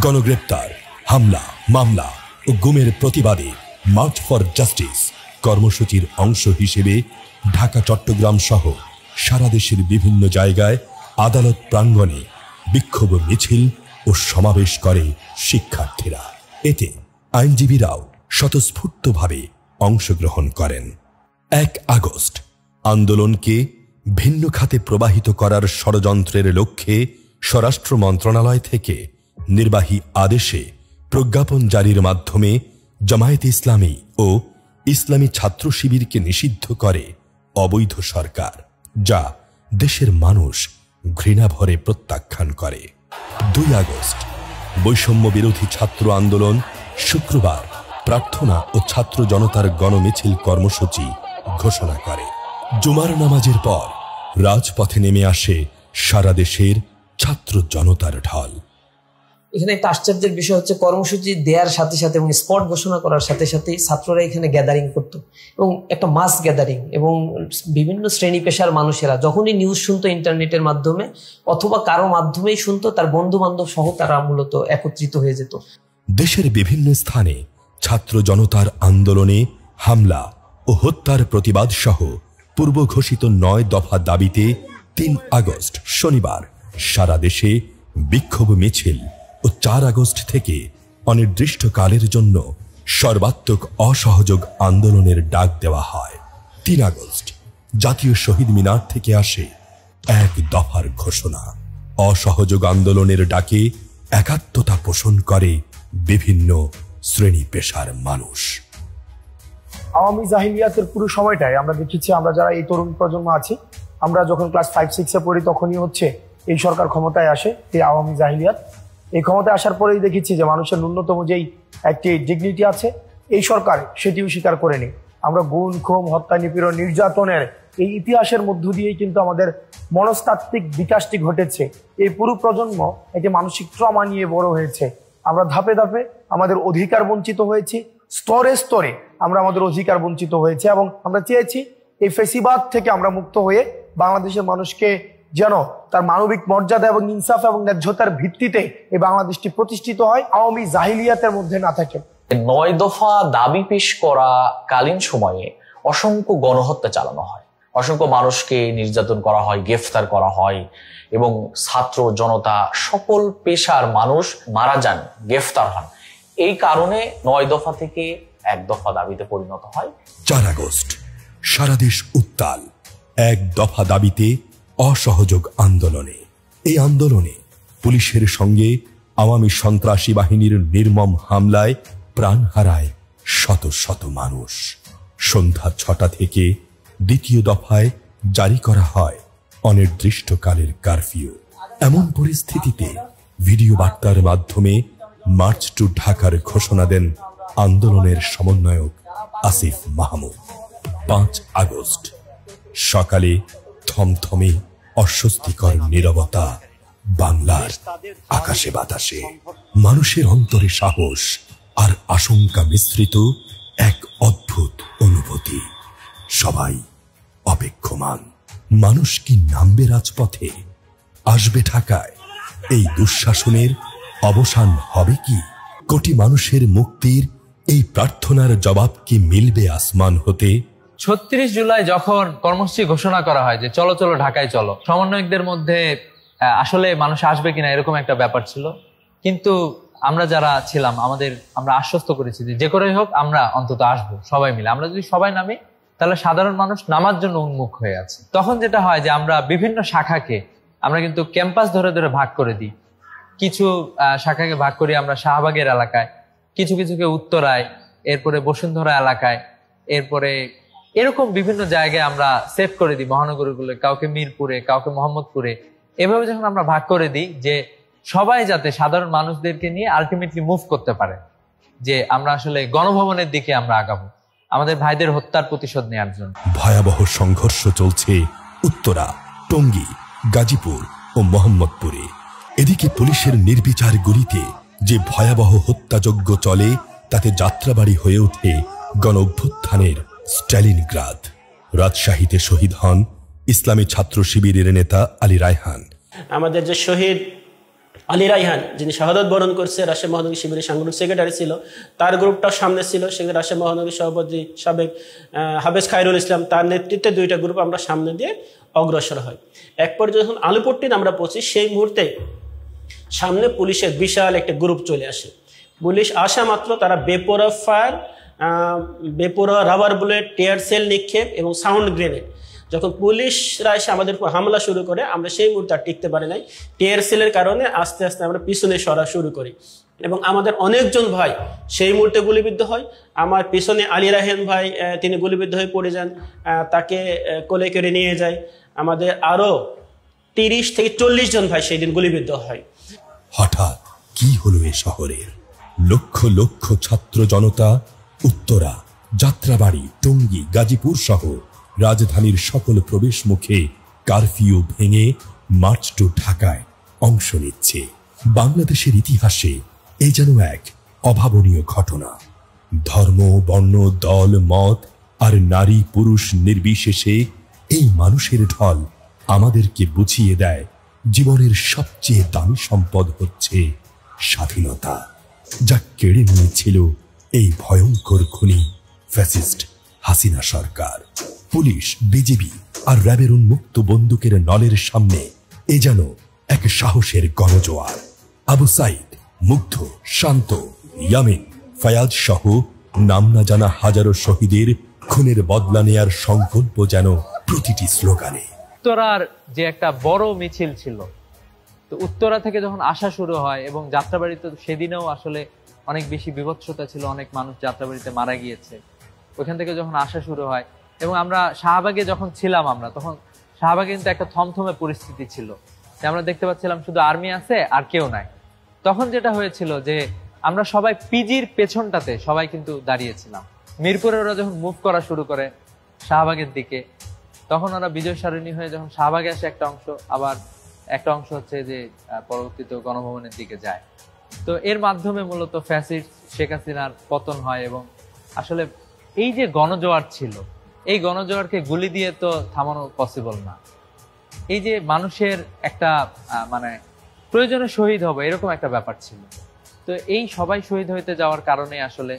গণগ্রেপ্তার, হামলা, মামলা ও গুমের প্রতিবাদে মার্চ ফর জাস্টিস কর্মসূচির অংশ হিসেবে ঢাকা, চট্টগ্রাম সহ সারা দেশের বিভিন্ন জায়গায় আদালত প্রাঙ্গণে বিক্ষোভ মিছিল ও সমাবেশ করে শিক্ষার্থীরা। এতে আইনজীবীরাও স্বতঃস্ফূর্তভাবে অংশগ্রহণ করেন। 1 আগস্ট আন্দোলনকে ভিন্ন খাতে প্রবাহিত করার ষড়যন্ত্রের লক্ষ্যে স্বরাষ্ট্র মন্ত্রণালয় থেকে নির্বাহী আদেশে প্রজ্ঞাপন জারির মাধ্যমে জামায়াতে ইসলামী ও ইসলামী ছাত্র শিবিরকে নিষিদ্ধ করে অবৈধ সরকার, যা দেশের মানুষ ঘৃণাভরে প্রত্যাখ্যান করে। 2 আগস্ট বৈষম্য বিরোধী ছাত্র আন্দোলন শুক্রবার প্রার্থনা ও ছাত্র জনতার গণমিছিল কর্মসূচি ঘোষণা করে। জুমার নামাজের পর রাজপথে নেমে আসে সারা দেশের ছাত্র জনতার ঢল। এখানে একটা আশ্চর্যের বিষয় হচ্ছে, কর্মসূচি দেওয়ার সাথে সাথে এবং স্পট ঘোষণা করার সাথে সাথে ছাত্ররা এখানে গ্যাদারিং করতো, এবং একটা মাস গ্যাদারিং, এবং বিভিন্ন শ্রেণী পেশার মানুষেরা যখনই নিউজ শুনতো ইন্টারনেটের মাধ্যমে অথবা কারো মাধ্যমেই শুনতো, তার বন্ধু বান্ধব সহ তারা মূলত একত্রিত হয়ে যেত। দেশের বিভিন্ন স্থানে ছাত্র জনতার আন্দোলনে হামলা ও হত্যার প্রতিবাদ সহ পূর্ব ঘোষিত 9 দফা দাবিতে 3 আগস্ট শনিবার সারা দেশে বিক্ষোভ মিছিল ও 4 আগস্ট থেকে অনির্দিষ্টকালের জন্য সর্বাত্মক অসহযোগ আন্দোলনের ডাক দেওয়া হয়। 3 আগস্ট জাতীয় শহীদ মিনার থেকে আসে 1 দফার ঘোষণা। অসহযোগ আন্দোলনের ডাকে একাত্মতা পোষণ করে বিভিন্ন শ্রেণী পেশার মানুষ। আওয়ামী জাহিলিয়াতের পুরো সময়টাই আমরা দেখেছি, আমরা যারা এই তরুণ প্রজন্ম আছি, আমরা যখন ক্লাস 5-6-এ পড়ি তখনই হচ্ছে এই সরকার ক্ষমতায় আসে, এই আওয়ামী জাহিলিয়াত। এই ক্ষমতায় আসার পরেই দেখেছি যে মানুষের ন্যূনতম যেই একটি ডিগনিটি আছে এই সরকার সেটিও স্বীকার করেনি। আমরা গুণ, খুন, হত্যা, নিপীড়ন, নির্যাতনের এই ইতিহাসের মধ্য দিয়েই কিন্তু আমাদের মনস্তাত্ত্বিক বিকাশটি ঘটেছে। এই পুরো প্রজন্ম একটি মানসিক ট্রমা নিয়ে বড় হয়েছে। আমরা ধাপে ধাপে আমাদের অধিকার বঞ্চিত হয়েছি, স্তরে স্তরে আমরা আমাদের অধিকার বঞ্চিত হয়েছে, এবং আমরা চেয়েছি এই ফেসিবাদ থেকে আমরা মুক্ত হয়ে বাংলাদেশের মানুষকে যেন তার মানবিক মর্যাদা এবং ইনসাফ এবং ন্যায্যতার ভিত্তিতে এই বাংলাদেশটি প্রতিষ্ঠিত হয়, আওয়ামী জাহিলিয়াতের মধ্যে না থাকে। 9 দফা দাবি পেশ করা কালীন সময়ে অসংখ্য গণহত্যা চালানো হয়, অসংখ্য মানুষকে নির্যাতন করা হয়, গ্রেফতার করা হয় এবং ছাত্র জনতা সকল পেশার মানুষ মারা যান, গ্রেফতার হন। এই কারণে 9 দফা থেকে 1 দফা দাবিতে পরিণত হয়। 4 আগস্ট সারা দেশ উত্তাল 1 দফা দাবিতে অসহযোগ আন্দোলনে। এই আন্দোলনে পুলিশের সঙ্গে আওয়ামী সন্ত্রাসী বাহিনীর নির্মম হামলায় প্রাণ হারায় শত শত মানুষ। সন্ধ্যা 6টা থেকে 2য় দফায় জারি করা হয় অনির্দিষ্টকালের কারফিউ। এমন পরিস্থিতিতে ভিডিও বার্তার মাধ্যমে মার্চ টু ঢাকার ঘোষণা দেন আন্দোলনের সমন্বয়ক আসিফ মাহমুদ। 5 আগস্ট সকালে থমথমে অস্বস্তিকর নীরবতা বাংলার আকাশে বাতাসে। মানুষের অন্তরে সাহস আর আশঙ্কা মিশ্রিত এক অদ্ভুত অনুভূতি। সবাই অপেক্ষমান, মানুষ কি নামবে রাজপথে, আসবে ঢাকায়? এই দুঃশাসনের অবসান হবে কি? কোটি মানুষের মুক্তির এই প্রার্থনার জবাব কি মিলবে আসমান হতে? 36 জুলাই যখন কর্মসূচি ঘোষণা করা হয় যে চলো চলো ঢাকায় চলো, সমন্বয়কদের মধ্যে আসলে মানুষ আসবে কিনা এরকম একটা ব্যাপার ছিল, কিন্তু আমরা যারা ছিলাম আমরা আশ্বস্ত করেছি যে করেই হোক আমরা অন্তত আসবো সবাই মিলে। আমরা যদি সবাই নামি তাহলে সাধারণ মানুষ নামার জন্য উন্মুখ হয়ে আছে। তখন যেটা হয় যে আমরা বিভিন্ন শাখাকে আমরা কিন্তু ক্যাম্পাস ধরে ধরে ভাগ করে দিই। কিছু শাখাকে ভাগ করি আমরা শাহবাগের এলাকায়, কিছু কিছুকে উত্তরায়, এরপরে বসুন্ধরা এলাকায়, এরপরে এরকম বিভিন্ন জায়গায় আমরা সেট করে দিই মহানগরগুলো, কাউকে মিরপুরে, কাউকে মোহাম্মদপুরে। এভাবে যখন আমরা ভাগ করে দিই যে সবাই যাতে সাধারণ মানুষদেরকে নিয়ে আলটিমেটলি মুভ করতে পারে, যে আমরা আসলে গণভবনের দিকে আমরা আগাবো আমাদের ভাইদের হত্যার প্রতিশোধ নেওয়ার জন্য। ভয়াবহ সংঘর্ষ চলছে উত্তরা, টঙ্গী, গাজীপুর ও মোহাম্মদপুরে। এদিকে পুলিশের নির্বিচার গুলিতে যে ভয়াবহ হত্যাযজ্ঞ চলে তাতে যাত্রাবাড়ি হয়ে ওঠে গণ অভ্যুত্থানের স্ট্যালিনগ্রাদ। রাজশাহীতে শহীদ হন ইসলামী ছাত্র শিবিরের নেতা আলী রায়হান। আমাদের যে শহীদ আলী রায়হান, যিনি শাহাদত বরণ করছে, রাজশাহী মহানগরী শিবিরের সাংগঠনিক সেক্রেটারি ছিল, তার গ্রুপটাও সামনে ছিল। সেখানে রাজশাহী মহানগরী সভাপতি সাবেক হাফেজ খায়রুল ইসলাম, তার নেতৃত্বে 2টা গ্রুপ আমরা সামনে দিয়ে অগ্রসর হয়। এক পর্যায়ে যখন আলুপট্টিতে আমরা পৌঁছি, সেই মুহূর্তে সামনে পুলিশের বিশাল একটা গ্রুপ চলে আসে। পুলিশ আসা মাত্র তারা বেপরোয়া ফায়ার, বেপরোয়া রাবার বুলেট, টিয়ার সেল নিক্ষেপ এবং সাউন্ড গ্রেনেড, যখন পুলিশরা এসে আমাদের উপর হামলা শুরু করে, আমরা সেই মুহূর্তে আর টিকতে পারি নাই। টিয়ার সেলের কারণে আস্তে আস্তে আমরা পিছনে সরা শুরু করি এবং আমাদের অনেকজন ভাই সেই মুহূর্তে গুলিবিদ্ধ হয়। আমার পিছনে আলী রায়হান ভাই, তিনি গুলিবিদ্ধ হয়ে পড়ে যান, তাকে কোলে করে নিয়ে যায়। আমাদের আরো 30 থেকে 40 জন ভাই সেই দিন গুলিবিদ্ধ হয়। হঠাৎ কি হলো এ শহরের? লক্ষ লক্ষ ছাত্র জনতা উত্তরা, যাত্রাবাড়ি, টঙ্গী, গাজীপুর সহ রাজধানীর সকল প্রবেশ মুখে কারফিউ ভেঙে মার্চ টু ঢাকায় অংশ নিচ্ছে। বাংলাদেশের ইতিহাসে এই যেন এক অভাবনীয় ঘটনা। ধর্ম, বর্ণ, দল, মত আর নারী পুরুষ নির্বিশেষে এই মানুষের ঢল আমাদেরকে বুঝিয়ে দেয় জীবনের সবচেয়ে দামি সম্পদ হচ্ছে স্বাধীনতা, যা কেড়ে নিয়েছিল এই ভয়ঙ্কর খুনি ফ্যাসিস্ট হাসিনা সরকার। পুলিশ, বিজিবি আর র্যাবের উন্মুক্ত বন্দুকের নলের সামনে এ যেন এক সাহসের গণজোয়ার। আবু সাইদ, মুগ্ধ, শান্ত, ইয়ামিন, ফায়াজ সহ নাম না জানা হাজারো শহীদের খুনের বদলা নেয়ার সংকল্প যেন প্রতিটি স্লোগানে। উত্তরার যে একটা বড় মিছিল ছিল, তো উত্তরা থেকে যখন আসা শুরু হয় এবং যাত্রাবাড়িতে সেদিনেও আসলে অনেক বেশি বিভৎসতা ছিল, অনেক মানুষ যাত্রাবাড়িতে মারা গিয়েছে। ওইখান থেকে যখন আসা শুরু হয় এবং আমরা শাহবাগে যখন ছিলাম, আমরা তখন শাহবাগে কিন্তু একটা থমথমে পরিস্থিতি ছিল, আমরা দেখতে পাচ্ছিলাম শুধু আর্মি আছে আর কেউ নাই। তখন যেটা হয়েছিল যে আমরা সবাই পিজির পেছনটাতে সবাই কিন্তু দাঁড়িয়েছিলাম। মিরপুরে ওরা যখন মুভ করা শুরু করে শাহবাগের দিকে, তখন ওরা বিজয় সারণী হয়ে যখন শাহবাগে আসে একটা অংশ, আবার একটা অংশ হচ্ছে যে পরবর্তীতে গণভবনের দিকে যায়। তো এর মাধ্যমে মূলত ফ্যাসিস্ট শেখ হাসিনার পতন হয় এবং আসলে এই যে গণজোয়ার ছিল, এই গণজোয়ারকে গুলি দিয়ে তো থামানো পসিবল না। এই যে মানুষের একটা মানে প্রয়োজনে শহীদ হবে এরকম একটা ব্যাপার ছিল। তো এই সবাই শহীদ হইতে যাওয়ার কারণে আসলে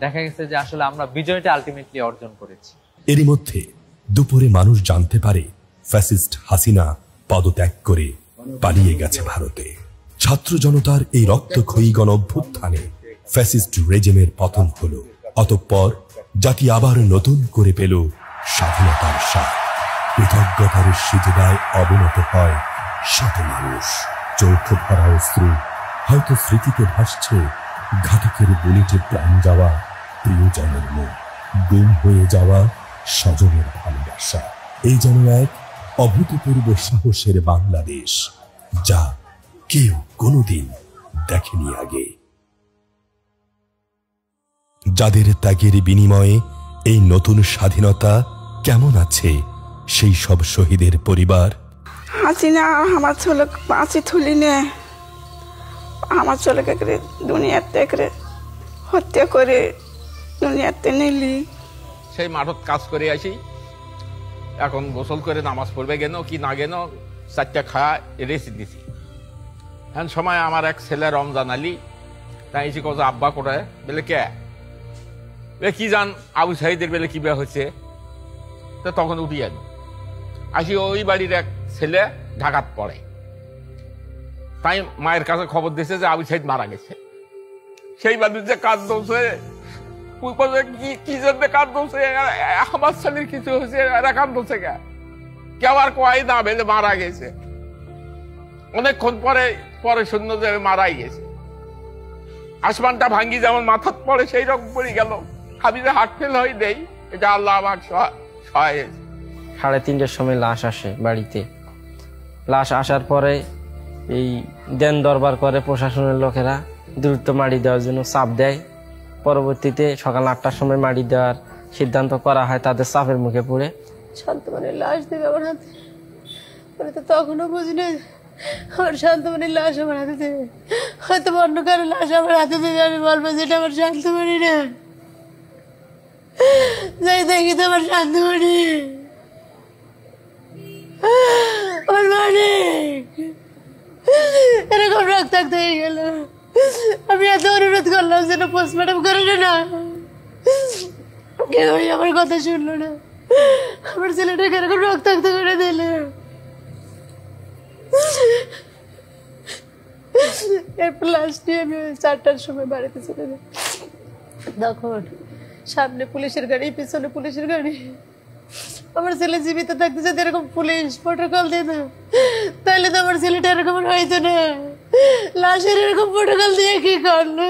দেখা গেছে যে আসলে আমরা বিজয়টা আলটিমেটলি অর্জন করেছি। এরই মধ্যে দুপুরে মানুষ জানতে পারে ফ্যাসিস্ট হাসিনা পদত্যাগ করে পালিয়ে গেছে ভারতে। ছাত্র জনতার এই রক্তক্ষয়ী গণ অভ্যুত্থানে ফ্যাসিস্ট রেজিমের পতন হলো। অতঃপর জাতি আবার নতুন করে পেল স্বাধীনতার স্বাদ। কৃতজ্ঞতার সিজদায় অবনত হয় শত মানুষ। চোখ ভরা অশ্রু, হয়তো স্মৃতিতে ভাসছে ঘাতকের বুলেটে প্রাণ যাওয়া প্রিয়জনের মুখ, গুম হয়ে যাওয়া স্বজনের ভালোবাসা। এই যেন এক অভূতপূর্ব সাহসের বাংলাদেশ, যা কেউ কোনোদিন দেখেনি আগে। যাদের ত্যাগের বিনিময়ে এই নতুন স্বাধীনতা কেমন আছে সেই সব শহীদের পরিবার? হাসিনা আমার ছেলে বাঁচি থুলি নে, আমার ছেলেকে দুনিয়াতে হত্যা করে দুনিয়াতে নিলি। সেই মাঠত কাজ করে আসি, এখন গোসল করে নামাজ পড়বে গেল কি না গেল, 4টা খাওয়া রেসি দিছি। হ্যাঁ সময় আমার এক ছেলে রমজান আলী তাই এসে কথা আব্বা করে বলে কে কি জান আবু সাহিদের বেলে কি বিয়ে হচ্ছে, তো তখন উঠি আনি আসি। ওই বাড়ির এক ছেলে ঢাকাত পড়ে, তাই মায়ের কাছে খবর দিয়েছে যে আবু সাহিদ মারা গেছে। সেই বাড়ির যে কাজ দোষে কি জন্য কাজ দোষে আমার ছেলের কিছু হয়েছে, এরা কাজ দোষে কেউ আর কয় না বেলে মারা গেছে। অনেকক্ষণ পরে পরে শূন্য যে মারাই গেছে। আসমানটা ভাঙ্গি যেমন মাথাত পড়ে সেই রকম পড়ে গেল। আমি যে হার্ট ফেল হয়ে দেই, এটা আল্লাহ আমার সহায়। 3:30টার সময় লাশ আসে বাড়িতে। লাশ আসার পরে এই দেন দরবার করে প্রশাসনের লোকেরা দ্রুত মাটি দেওয়ার জন্য চাপ দেয়। পরবর্তীতে সকাল 8টার সময় মাটি দেওয়ার সিদ্ধান্ত করা হয় তাদের চাপের মুখে পড়ে। শান্তমণির লাশ দেবে আমার হাতে, আমি তো তখনও বুঝি না আমার শান্তমণির লাশ আমার হাতে দেবে। হয়তো অন্য কারো লাশ আমার হাতে দেবে, আমি বলবো যেটা আমার শান্তমণি না। যাই দেখি তো আমার শান্তমণি, আমার মানিক এরকম রক্তাক্ত হয়ে গেল। আমি এত অনুরোধ করলাম যেন পোস্টমর্টম করে না, কেউ আমার কথা শুনলো না। আমার ছেলেটাকে এরকম রক্তাক্ত করে দিল। এরপর লাশ নিয়ে আমি 4টার সময় বাড়িতে চলে যাই। তখন সামনে পুলিশের গাড়ি, পিছনে পুলিশের গাড়ি। আমার ছেলে জীবিত থাকতে যদি এরকম পুলিশ প্রোটোকল দিত তাহলে তো আমার ছেলেটা এরকম হইতো না। লাশের এরকম প্রোটোকল দিয়ে কি করলো?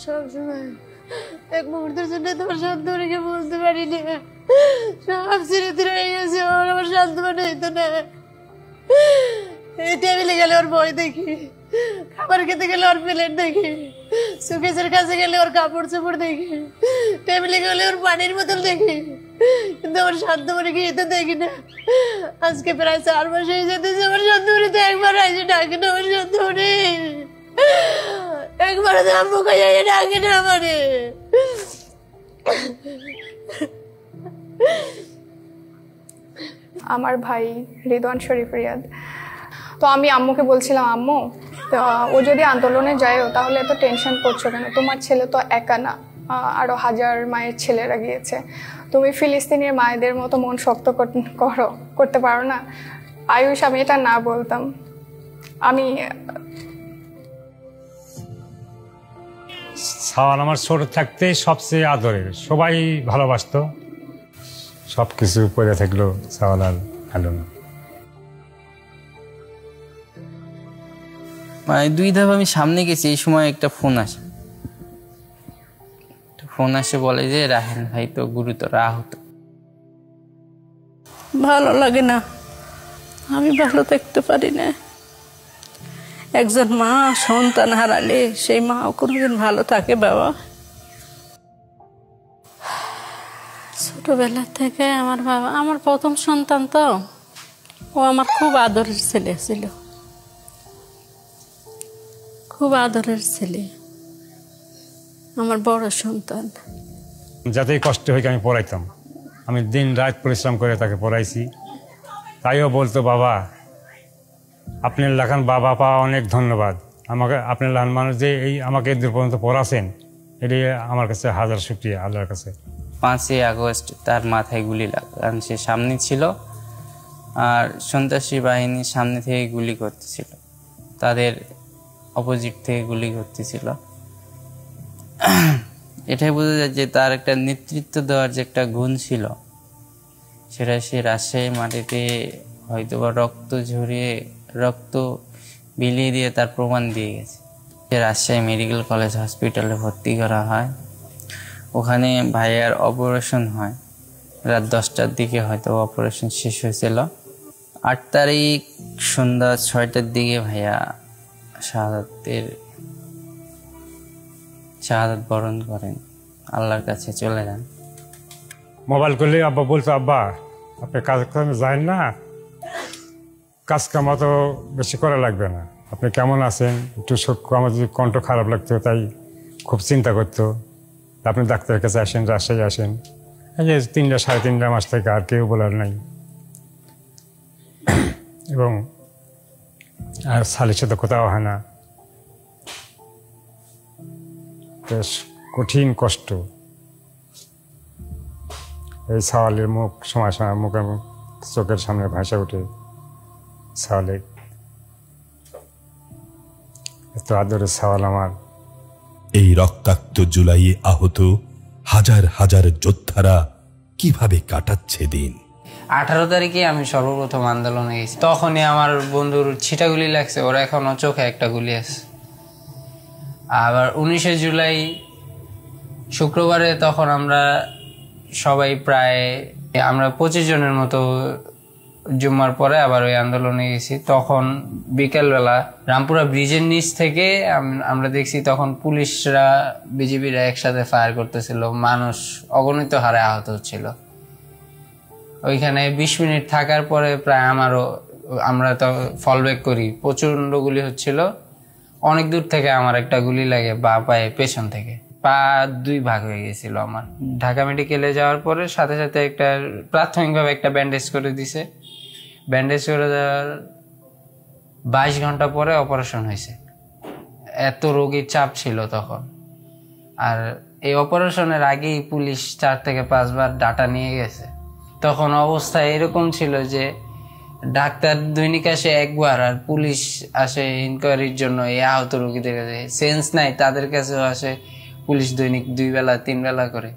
সবসময় এক মুহূর্তের জন্য তোমার শান্তমণিকে বলতে পারিনি। সব স্মৃতি রয়ে গেছে, আমার শান্তমণি হইতো না। এই টেবিলে গেলে ওর বই দেখি, খাবার খেতে গেলে ওর প্লেট দেখি, সুকেশের কাছে গেলে ওর কাপড় চোপড় দেখি, টেবিলে গেলে ওর পানির বোতল দেখি, কিন্তু আমার শান্তমণিকে এ তো দেখি না। আজকে প্রায় 4 মাস হয়ে যেতেছে, আমার শান্তমণি তো একবার আইসে ডাকে না। আমার শান্তমণি একবার আম্মু খাইয়া ডাকে না আমারে। আমার ভাই রিদওয়ান শরীফ রিয়াদ। তো আমি আম্মুকে বলছিলাম, আম্মু ও যদি আন্দোলনে যায়ও তাহলে এত টেনশন করছো কেন? তোমার ছেলে তো একা না, আরো হাজার মায়ের ছেলেরা গিয়েছে। তুমি ফিলিস্তিনের মায়েদের মতো মন শক্ত করতে পারো না? আয়ুষ আমি এটা না বলতাম। আমি সাওয়াল আমার ছোট থাকতে সবচেয়ে আদরের, সবাই ভালোবাসতো। সব কিছু পড়ে থাকলো সাওয়াল আর ভালো না। মানে 2 ধাপ আমি সামনে গেছি, এই সময় একটা ফোন আসে, বলে যে রাহেন ভাই তো গুরুতর আহত। ভালো লাগে না, আমি ভালো থাকতে পারি না। একজন মা সন্তান হারালে সেই মা কোনোদিন ভালো থাকে বাবা? ছোটবেলা থেকে আমার বাবা, আমার প্রথম সন্তান তো, ও আমার খুব আদরের ছেলে ছিল, খুব আদরের ছেলে, আমার বড় সন্তান। যাতেই কষ্ট হয়ে আমি পড়াইতাম, আমি দিন রাত পরিশ্রম করে তাকে পড়াইছি। তাইও বলতো বাবা আপনার লেখান বাবা পা অনেক ধন্যবাদ। আমাকে আপনার লান মানুষ যে আমাকে দূর পর্যন্ত পড়াছেন, এটি আমার কাছে হাজার শুকরিয়া আল্লাহর কাছে। 5ই আগস্ট তার মাথায় গুলি লাগে, কারণ সে সামনে ছিল আর সন্ত্রাসী বাহিনী সামনে থেকে গুলি করতেছিল, তাদের অপোজিট থেকে গুলি করতেছিল। এটাই বোঝা যায় যে তার একটা নেতৃত্ব দেওয়ার যে একটা গুণ ছিল, সেটা সে রাজশাহী মাটিতে হয়তোবা রক্ত ঝরিয়ে রক্ত বিলিয়ে দিয়ে তার প্রমাণ দিয়ে গেছে। রাজশাহী মেডিকেল কলেজ হসপিটালে ভর্তি করা হয়, ওখানে ভাইয়ার অপারেশন হয় রাত 10টার দিকে, হয়তো অপারেশন শেষ হয়েছিল। 8 তারিখ সন্ধ্যা 6টার দিকে ভাইয়া শাহাদাত বরণ করেন, আল্লাহর কাছে চলে যান। মোবাইল করলে আব্বা বলতো, আব্বা আপনি কাজ কামে যান না, কাজ কাম তো বেশি করা লাগবে না, আপনি কেমন আছেন একটু সক্ষ। আমার যদি কণ্ঠ খারাপ লাগতো তাই খুব চিন্তা করতো, আপনি ডাক্তারের কাছে আসেন, রাজশাহী আসেন। এই যে 3টা 3.5 মাস থেকে আর কেউ বলার নাই। এবং আর শালির সাথে কোথাও হয় না, বেশ কঠিন কষ্ট। এই সওয়ালের মুখ সময় সময় মুখে চোখের সামনে ভাসা ওঠে, সওয়ালে এত আদরের সওয়াল আমার। এই রক্তাক্ত জুলাইয়ে আহত হাজার হাজার যোদ্ধারা কিভাবে কাটাচ্ছে দিন। 18 তারিখে আমি সর্বপ্রথম আন্দোলনে গেছি, তখনই আমার বন্ধুর ছিটা গুলি লাগছে, ওরা এখনো চোখে একটা গুলি আছে। আবার 19শে জুলাই শুক্রবারে তখন আমরা সবাই প্রায় 25 জনের মতো জুম্মার পরে আবার ওই আন্দোলনে গেছি। তখন বিকেলবেলা রামপুরা ব্রিজের নিচ থেকে আমরা দেখছি তখন পুলিশরা বিজিবিরা একসাথে ফায়ার করতেছিল, মানুষ অগণিত হারে আহত হচ্ছিল। ওইখানে 20 মিনিট থাকার পরে প্রায় আমরা তো ফল ব্যাক করি, প্রচন্ড গুলি হচ্ছিল। অনেক দূর থেকে আমার একটা গুলি লাগে বা পায়ে পেছন থেকে, পা 2 ভাগ হয়ে গেছিল আমার। ঢাকা মেডিকেলে যাওয়ার পরে সাথে সাথে একটা প্রাথমিকভাবে একটা ব্যান্ডেজ করে দিছে। ব্যান্ডেজ করে দেওয়ার 22 ঘন্টা পরে অপারেশন হয়েছে। এত রোগীর চাপ ছিল তখন। আর এই অপারেশনের আগেই পুলিশ 4 থেকে 5 বার ডাটা নিয়ে গেছে। তখন অবস্থা এরকম ছিল যে ডাক্তার দৈনিক আসে একবার, আর পুলিশ আসে ইনকোয়ারির জন্য এই আহত রোগীদের কাছে। সেন্স নাই, তাদের কাছেও আসে পুলিশ দৈনিক 2 বেলা 3 বেলা করে।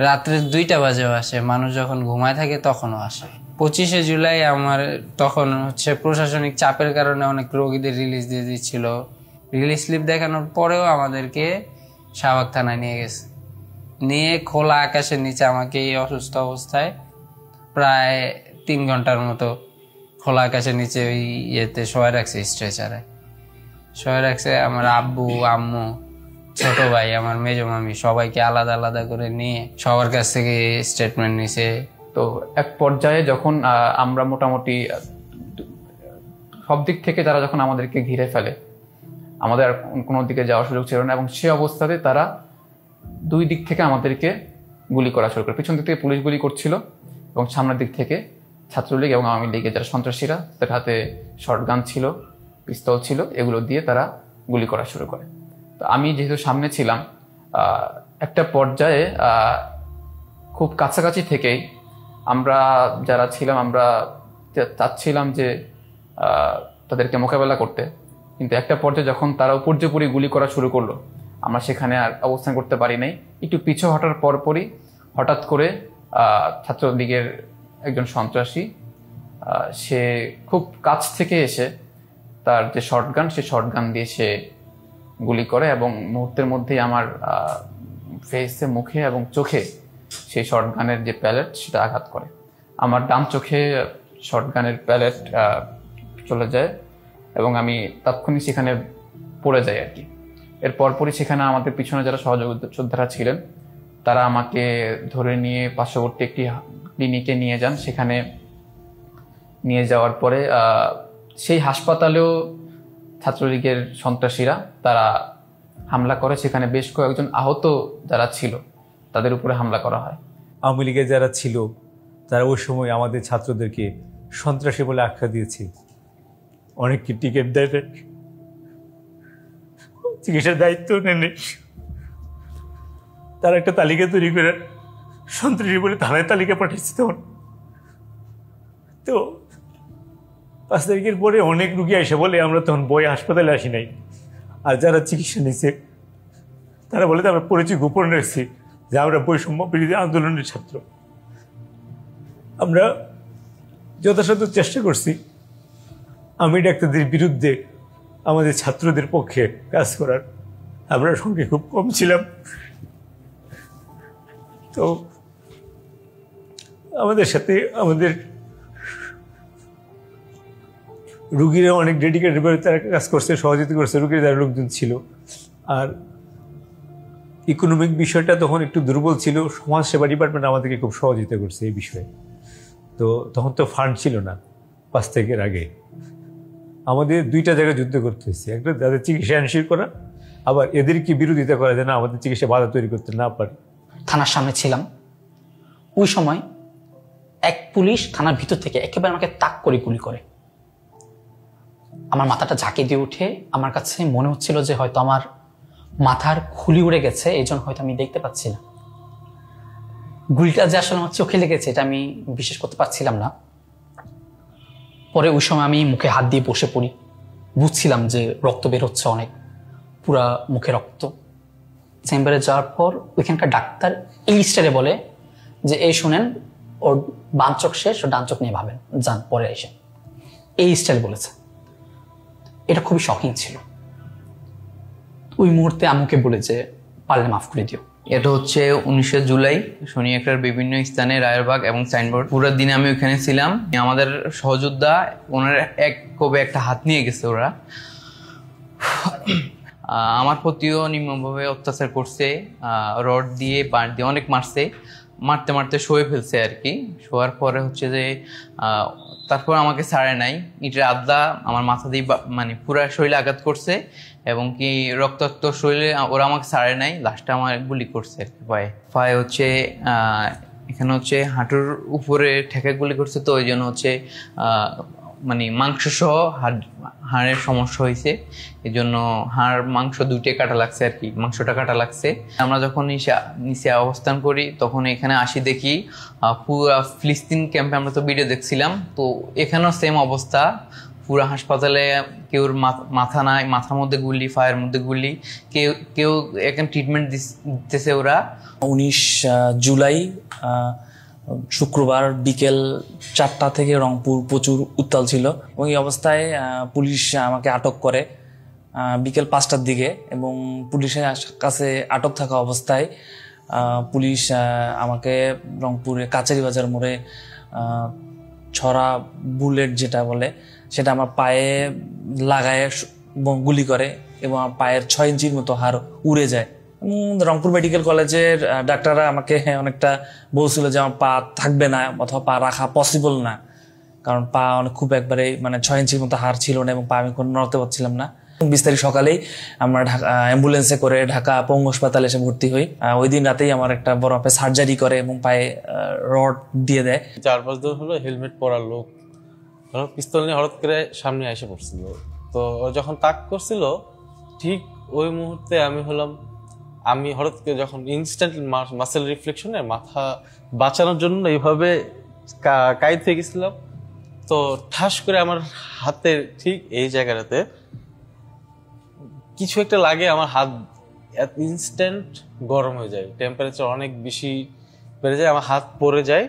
রাত্রে 2টা বাজেও আসে, মানুষ যখন ঘুমায় থাকে তখনও আসে। 25শে জুলাই আমার তখন প্রশাসনিক চাপের কারণে অনেক রোগীদের রিলিজ দিয়ে দিচ্ছিল। রিলিজ স্লিপ দেখানোর পরেও আমাদেরকে শাহবাগ থানায় নিয়ে গেছে, নিয়ে খোলা আকাশের নিচে আমাকে এই অসুস্থ অবস্থায় প্রায় 3 ঘন্টার মতো খোলা আকাশের নিচে ওই ইয়েতে শোয়া রাখছে, স্ট্রেচারে শোয়া রাখছে। আমার আব্বু, আম্মু, ছোট ভাই, আমার মেজো মামি সবাইকে আলাদা আলাদা করে নিয়ে সবার কাছ থেকে স্টেটমেন্ট নিছে। তো এক পর্যায়ে যখন আমরা মোটামুটি সব দিক থেকে তারা যখন আমাদেরকে ঘিরে ফেলে, আমাদের আর কোনো দিকে যাওয়ার সুযোগ ছিল না, এবং সে অবস্থাতে তারা 2 দিক থেকে আমাদেরকে গুলি করা শুরু করে। পিছন দিক থেকে পুলিশ গুলি করছিল এবং সামনের দিক থেকে ছাত্রলীগ এবং আওয়ামী লীগের যারা সন্ত্রাসীরা, তাদের হাতে শর্টগান ছিল, পিস্তল ছিল, এগুলো দিয়ে তারা গুলি করা শুরু করে। তো আমি যেহেতু সামনে ছিলাম, একটা পর্যায়ে খুব কাছাকাছি থেকেই আমরা যারা ছিলাম, আমরা চাচ্ছিলাম যে তাদেরকে মোকাবেলা করতে, কিন্তু একটা পর্যায়ে যখন তারা উপর্যুপরি গুলি করা শুরু করলো, আমরা সেখানে আর অবস্থান করতে পারি নাই। একটু পিছু হটার পরপরই হঠাৎ করে ছাত্রলীগের একজন সন্ত্রাসী সে খুব কাছ থেকে এসে তার যে শর্টগান, সে শর্টগান দিয়ে সে গুলি করে, এবং মুহূর্তের মধ্যেই আমার ফেসে, মুখে এবং চোখে সেই শর্টগানের যে প্যালেট সেটা আঘাত করে। আমার ডান চোখে শর্টগানের প্যালেট চলে যায় এবং আমি তাৎক্ষণিক সেখানে পড়ে যাই আর কি। এর পরপরই সেখানে আমাদের পিছনে যারা সহযোদ্ধারা ছিলেন তারা আমাকে ধরে নিয়ে পার্শ্ববর্তী একটি ক্লিনিকে নিয়ে যান। সেখানে নিয়ে যাওয়ার পরে সেই হাসপাতালেও ছাত্রলীগের সন্ত্রাসীরা তারা হামলা করে। সেখানে বেশ কয়েকজন আহত যারা ছিল তাদের উপরে হামলা করা হয়। আওয়ামী লীগের যারা ছিল তারা ওই সময় আমাদের ছাত্রদেরকে সন্ত্রাসী বলে আখ্যা দিয়েছে। অনেককে টিকিট দেয়, চিকিৎসার দায়িত্ব নেন। তার একটা তালিকা তৈরি করে সন্ত্রাসী বলে থানায় তালিকা পাঠিয়েছে। তখন তো 5 তারিখের পরে অনেক রুগী এসে বলে আমরা তখন বয়ে হাসপাতালে আসি নাই, আর যারা চিকিৎসা নিচ্ছে তারা বলে আমরা পরিচয় গোপন রাখছি যে আমরা বৈষম্য বিরোধী আন্দোলনের ছাত্র। আমরা যথাসাধ্য চেষ্টা করছি আমি ডাক্তারদের বিরুদ্ধে আমাদের ছাত্রদের পক্ষে কাজ করার। আমরা সঙ্গে খুব কম ছিলাম, তো আমাদের সাথে আমাদের রুগীরা অনেক ডেডিকেটেড ভাবে তারা কাজ করছে, সহযোগিতা করছে, রুগীর যারা লোকজন ছিল। আর ইকোনমিক বিষয়টা তখন একটু দুর্বল ছিল, সমাজ সেবা ডিপার্টমেন্ট আমাদেরকে খুব সহযোগিতা করছে এই বিষয়ে। তো তখন তো ফান্ড ছিল না 5 তারিখের আগে। আমাদের 2টা জায়গায় যুদ্ধ করতে হয়েছে, একটা তাদের চিকিৎসা এনশিওর করা, আবার এদেরকে বিরোধিতা করা যেন আমাদের চিকিৎসা বাধা তৈরি করতে না পারে। থানার সামনে ছিলাম, ওই সময় এক পুলিশ থানার ভিতর থেকে একেবারে আমাকে তাক করে গুলি করে। আমার মাথাটা ঝাঁকি দিয়ে উঠে আমার কাছে মনে হচ্ছিল যে হয়তো আমার মাথার খুলি উড়ে গেছে, এই জন্য হয়তো আমি দেখতে পাচ্ছি না। গুলিটা যে আসলে আমার চোখে লেগেছে এটা আমি বিশ্বাস করতে পারছিলাম না। পরে ওই সময় আমি মুখে হাত দিয়ে বসে পড়ি, বুঝছিলাম যে রক্ত বের হচ্ছে অনেক, পুরা মুখে রক্ত। চেম্বারে যাওয়ার পর ওইখানকার ডাক্তার এই স্টাইলে বলে যে এই শোনেন, ওর বাম চোখ শেষ, ও ডান চোখ নিয়ে ভাবেন, যান পরে এসে, এই স্টাইল বলেছে। এটা খুবই শকিং ছিল। ওই মুহূর্তে আম্মুকে বলে যে পারলে মাফ করে দিও। এটা হচ্ছে 19 জুলাই শনি একটার বিভিন্ন স্থানে রায়েরবাগ এবং সাইনবোর্ড। পুরো দিন আমি ওইখানে ছিলাম। আমাদের সহযোদ্ধা ওনার এক কবে একটা হাত নিয়ে গেছে ওরা। আমার প্রতিও নিম্নভাবে অত্যাচার করছে, রড দিয়ে বাঁশ দিয়ে অনেক মারছে, মারতে মারতে শুয়ে ফেলছে আর কি। শোয়ার পরে হচ্ছে যে তারপর আমাকে ছাড়ে নাই, ইটের আদা আমার মাথা দিয়ে মানে পুরা শরীরে আঘাত করছে এবং কি রক্তাক্ত শরীরে ওরা আমাকে ছাড়ে নাই, লাস্টে আমার গুলি করছে আর কি পায়ে হচ্ছে এখানে হচ্ছে হাঁটুর উপরে ঠেকা গুলি করছে। তো ওই জন্য হচ্ছে মানে মাংস সহ হাড়ের সমস্যা হয়েছে, এই জন্য হাড় মাংস 2টে কাটা লাগছে আর কি, মাংসটা কাটা লাগছে। আমরা যখন নিচে অবস্থান করি তখন এখানে আসি দেখি পুরো ফিলিস্তিন ক্যাম্পে, আমরা তো ভিডিও দেখছিলাম, তো এখানেও সেম অবস্থা। পুরো হাসপাতালে কেউর মাথা নাই, মাথার মধ্যে গুলি, পায়ের মধ্যে গুলি, কেউ এখানে ট্রিটমেন্ট দিতেছে ওরা। 19 জুলাই শুক্রবার বিকেল 4টা থেকে রংপুর প্রচুর উত্তাল ছিল এবং এই অবস্থায় পুলিশ আমাকে আটক করে বিকেল 5টার দিকে। এবং পুলিশের কাছে আটক থাকা অবস্থায় পুলিশ আমাকে রংপুরে কাচারি বাজার মোড়ে ছড়া বুলেট যেটা বলে সেটা আমার পায়ে লাগায় গুলি করে এবং আমার পায়ের 6 ইঞ্চির মতো হাড় উড়ে যায়। রংপুর মেডিকেল কলেজের ডাক্তাররা আমাকে অনেকটা বলছিল যে আমার পা থাকবে না অথবা পা রাখা পসিবল না, কারণ পা খুব একবারে মানে 6 ইঞ্চির মতো হাড় ছিল না এবং পা আমি কোনো নড়তে পারছিলাম না। 20 তারিখ সকালেই আমরা অ্যাম্বুলেন্সে করে ঢাকা পঙ্গু হাসপাতালে এসে ভর্তি হই। ওই দিন রাতেই আমার একটা বড় মাপে সার্জারি করে এবং পায়ে রড দিয়ে দেয়। 4-5 দিন হলো হেলমেট পরা লোক পিস্তল নিয়ে হঠাৎ করে সামনে এসে পড়ছিল, তো ও যখন তাক করছিল ঠিক ওই মুহূর্তে আমি হঠাৎ করে যখন ইনস্ট্যান্ট মাসেল রিফ্লেকশনে মাথা বাঁচানোর জন্য এইভাবে কাইদ হয়ে গেছিলাম, তো ঠাস করে আমার হাতের ঠিক এই জায়গাটাতে কিছু একটা লাগে, আমার হাত ইনস্ট্যান্ট গরম হয়ে যায়, টেম্পারেচার অনেক বেশি বেড়ে যায়, আমার হাত পড়ে যায়।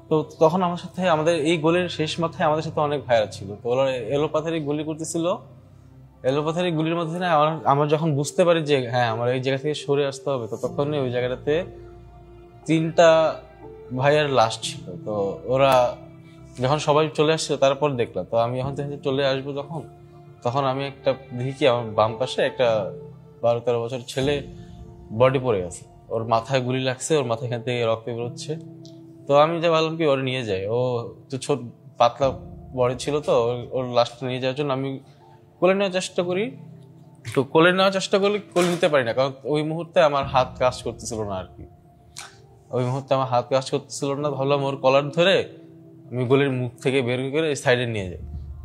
তো তখন আমার সাথে আমাদের এই গোলের শেষ মাথায় আমাদের সাথে অনেক ভাইরা ছিল, তো ওরা এলোপাথারি গুলি করতেছিল। এলোপাথারি গুলির মধ্যে না আমরা যখন বুঝতে পারি যে হ্যাঁ আমার এই জায়গা থেকে সরে আসতে হবে, তো তখনই ওই জায়গাটাতে 3টা ভাইয়ার লাশ ছিল। তো ওরা যখন সবাই চলে আসছিল তারপর দেখলাম, তো আমি যখন চলে আসবো তখন আমি একটা দেখি আমার বাম পাশে একটা 12-13 বছর ছেলে বডি পড়ে গেছে, ওর মাথায় গুলি লাগছে, ওর মাথা এখান থেকে রক্ত বেরোচ্ছে। তো আমি যা ভাবলাম কি ওর নিয়ে যাই, ও তো ছোট পাতলা বডি ছিল, তো ওর লাশটা নিয়ে যাওয়ার জন্য আমি কোলে নেওয়ার চেষ্টা করি। তো কোলে নেওয়ার চেষ্টা করলে কোলে নিতে পারি না, কারণ ওই মুহূর্তে আমার হাত কাজ করতেছিল না আর কি। ওই মুহূর্তে আমার হাত কাজ করতেছিল না, ভাবলাম ওর কলার ধরে আমি গোলের মুখ থেকে বের করে সাইডে নিয়ে যাই।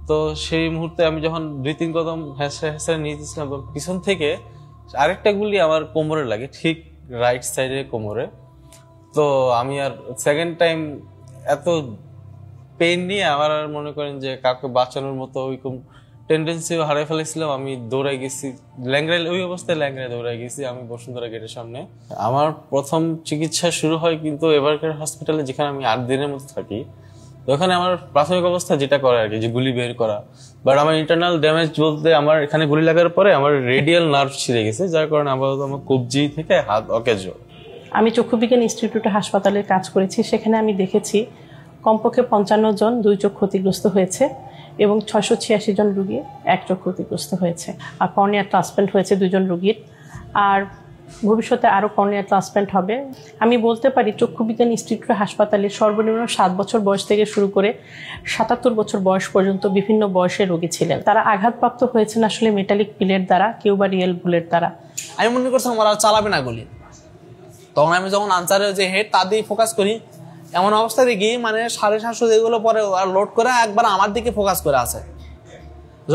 তো সেই মুহূর্তে আমি যখন 2-3 কদম হ্যাঁসড়ে নিয়েছিলাম, পিছন থেকে আরেকটা গুলি আমার কোমরে লাগে, ঠিক রাইট সাইডে কোমরে। তো আমি আর সেকেন্ড টাইম এত পেইন নিয়ে আমার আর মনে করেন যে কাউকে বাঁচানোর মতো ওইরকম টেন্ডেন্সিও হারিয়ে ফেলেছিলাম। আমি দৌড়াই গেছি, ওই অবস্থায় ল্যাংড়ায় দৌড়াই গেছি আমি বসুন্ধরা গেটের সামনে। আমার প্রথম চিকিৎসা শুরু হয় কিন্তু এভারকেয়ার হসপিটালে, যেখানে আমি 8 দিনের মতো থাকি। ওখানে আমার প্রাথমিক অবস্থা যেটা করে আর কি, যে গুলি বের করা। বাট আমার ইন্টারনাল ড্যামেজ বলতে আমার এখানে গুলি লাগার পরে আমার রেডিয়াল নার্ভ ছিঁড়ে গেছে, যার কারণে আপাতত আমার কবজি থেকে হাত অকেজ। আমি চক্ষুবিজ্ঞান ইনস্টিটিউটে হাসপাতালে কাজ করেছি, সেখানে আমি দেখেছি কমপক্ষে 55 জন 2 চোখ ক্ষতিগ্রস্ত হয়েছে এবং 686 জন রোগী 1 চোখ ক্ষতিগ্রস্ত হয়েছে। আর কর্নিয়া ট্রান্সপ্ল্যান্ট হয়েছে 2 জন রোগীর, আর ভবিষ্যতে আরও কর্নিয়া ট্রান্সপ্ল্যান্ট হবে। আমি বলতে পারি চক্ষুবিজ্ঞান ইনস্টিটিউট হাসপাতালে সর্বনিম্ন 7 বছর বয়স থেকে শুরু করে 77 বছর বয়স পর্যন্ত বিভিন্ন বয়সের রোগী ছিলেন। তারা আঘাতপ্রাপ্ত হয়েছেন আসলে মেটালিক পিলের দ্বারা, কেউ বা রিয়েল বুলেট দ্বারা। আমি মনে করছি আমার আর চালাবে না গুলি, তখন আমি যখন আনসারের যে হেড তা দিয়ে ফোকাস করি, এমন অবস্থা দেখি মানে 750 যেগুলো পরে আর লোড করে একবার আমার দিকে ফোকাস করে আছে।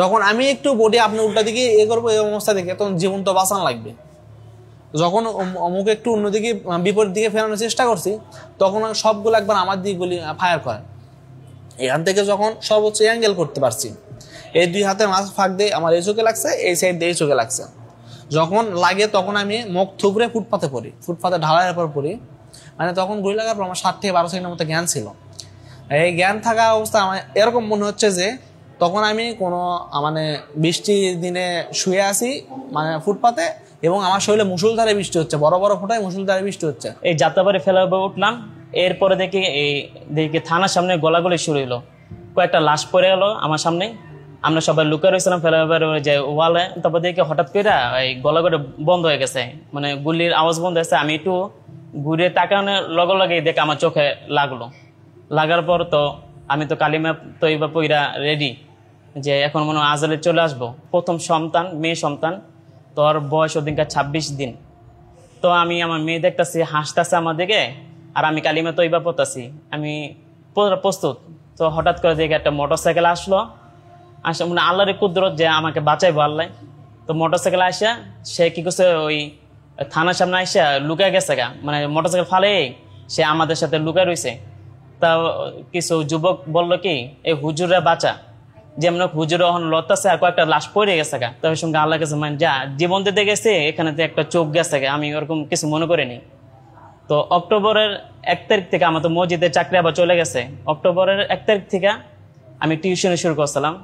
যখন আমি একটু বডি আপনি উল্টা দিকে করবো, এই অবস্থা দেখে তখন জীবন তো বাঁচানো লাগবে। যখন মুখে একটু অন্যদিকে বিপরীত দিকে ফেরানোর চেষ্টা করছি, তখন সবগুলো একবার আমার দিকে গুলি ফায়ার করে। এখান থেকে যখন সর্বোচ্চ অ্যাঙ্গেল করতে পারছি, এই 2 হাতের মাঝ ফাঁক দিয়ে আমার এই চোখে লাগছে, এই সাইড দিয়ে এই চোখে লাগছে। যখন লাগে তখন আমি মুখ থুবড়ে ফুটপাতে পড়ি, ফুটপাতে ঢালাইয়ের পর পড়ি। মানে তখন গুলি লাগার পর আমার 7 থেকে 12 সেকেন্ডের মতো জ্ঞান ছিল। এই জ্ঞান থাকা অবস্থা আমার এরকম মনে হচ্ছে যে তখন আমি কোনো মানে বৃষ্টির দিনে শুয়ে আছি মানে ফুটপাতে, এবং আমার শরীরে মুষলধারে বৃষ্টি হচ্ছে, বড় বড় ফোঁটায় মুষলধারে বৃষ্টি হচ্ছে। এই যাত্রাবাড়ি ফ্লাইওভারে উঠলাম, এরপরে দেখি থানার সামনে গলাগলি শুরু হলো, কয়েকটা লাশ পড়ে গেল আমার সামনে। আমরা সবাই লুকিয়ে রয়েছিলাম ফ্লাইওভারে যে ওয়ালে। তারপর দেখি হঠাৎ করে এই গলাগলি বন্ধ হয়ে গেছে, মানে গুলির আওয়াজ বন্ধ হয়েছে। আমি একটু ঘুরে তাকানোর লগে লগে দেখে আমার চোখে লাগলো। লাগার পর তো আমি তো কালিমা তৈবা পইরা রেডি, যে এখন মনে হয় আজালে চলে আসবো। প্রথম সন্তান, মেয়ে সন্তান, তোর বয়স ওদিনকার 26 দিন। তো আমি আমার মেয়ে দেখতেছি, হাসতেছে আমার দিকে, আর আমি কালিমা তৈবা পড়তেছি, আমি প্রস্তুত। তো হঠাৎ করে দেখে একটা মোটরসাইকেল আসলো, আসে মানে আল্লাহর কুদরত যে আমাকে বাঁচাইবো আল্লাহ। তো মোটরসাইকেল আসা সে কি করছে, ওই থানার সামনে আসা লুকায় গেছে গা, মানে মোটরসাইকেল ফালে সে আমাদের সাথে লুকায় রয়েছে। তা কিছু যুবক বললো কি, এই হুজুরা বাঁচা, যেমন হুজুর লতাছে আর কয়েকটা লাশ পড়ে গেছে গা। তার সঙ্গে আল্লাহ কাছে মানে যা জীবন দিতে গেছে, এখানে তো একটা চোখ গেছে গা, আমি ওরকম কিছু মনে করিনি। তো অক্টোবরের 1 তারিখ থেকে আমার তো মসজিদের চাকরি আবার চলে গেছে। অক্টোবরের 1 তারিখ থেকে আমি টিউশনি শুরু করছিলাম।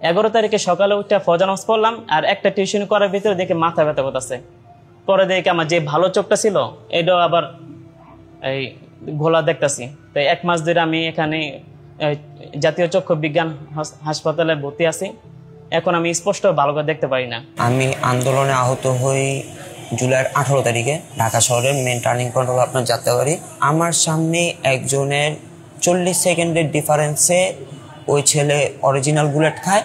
11 তারিখে সকালে উঠে ফজর নামাজ পড়লাম, আর একটা টিউশনি করার ভিতরে দেখে মাথা ব্যথা করতেছে। পরে দেখে আমার যে ভালো চোখটা ছিল এটাও আবার এই ঘোলা দেখতেছি। তো 1 মাস ধরে আমি এখানে জাতীয় চক্ষু বিজ্ঞান হাসপাতালে ভর্তি আছি। এখন আমি স্পষ্ট ভালো করে দেখতে পারি না। আমি আন্দোলনে আহত হই জুলাইয়ের 18 তারিখে ঢাকা শহরের মেন টার্নিং পয়েন্ট হলো আপনার যাত্রাবাড়ি। আমার সামনে একজনের 40 সেকেন্ডের ডিফারেন্সে ওই ছেলে অরিজিনাল বুলেট খায়,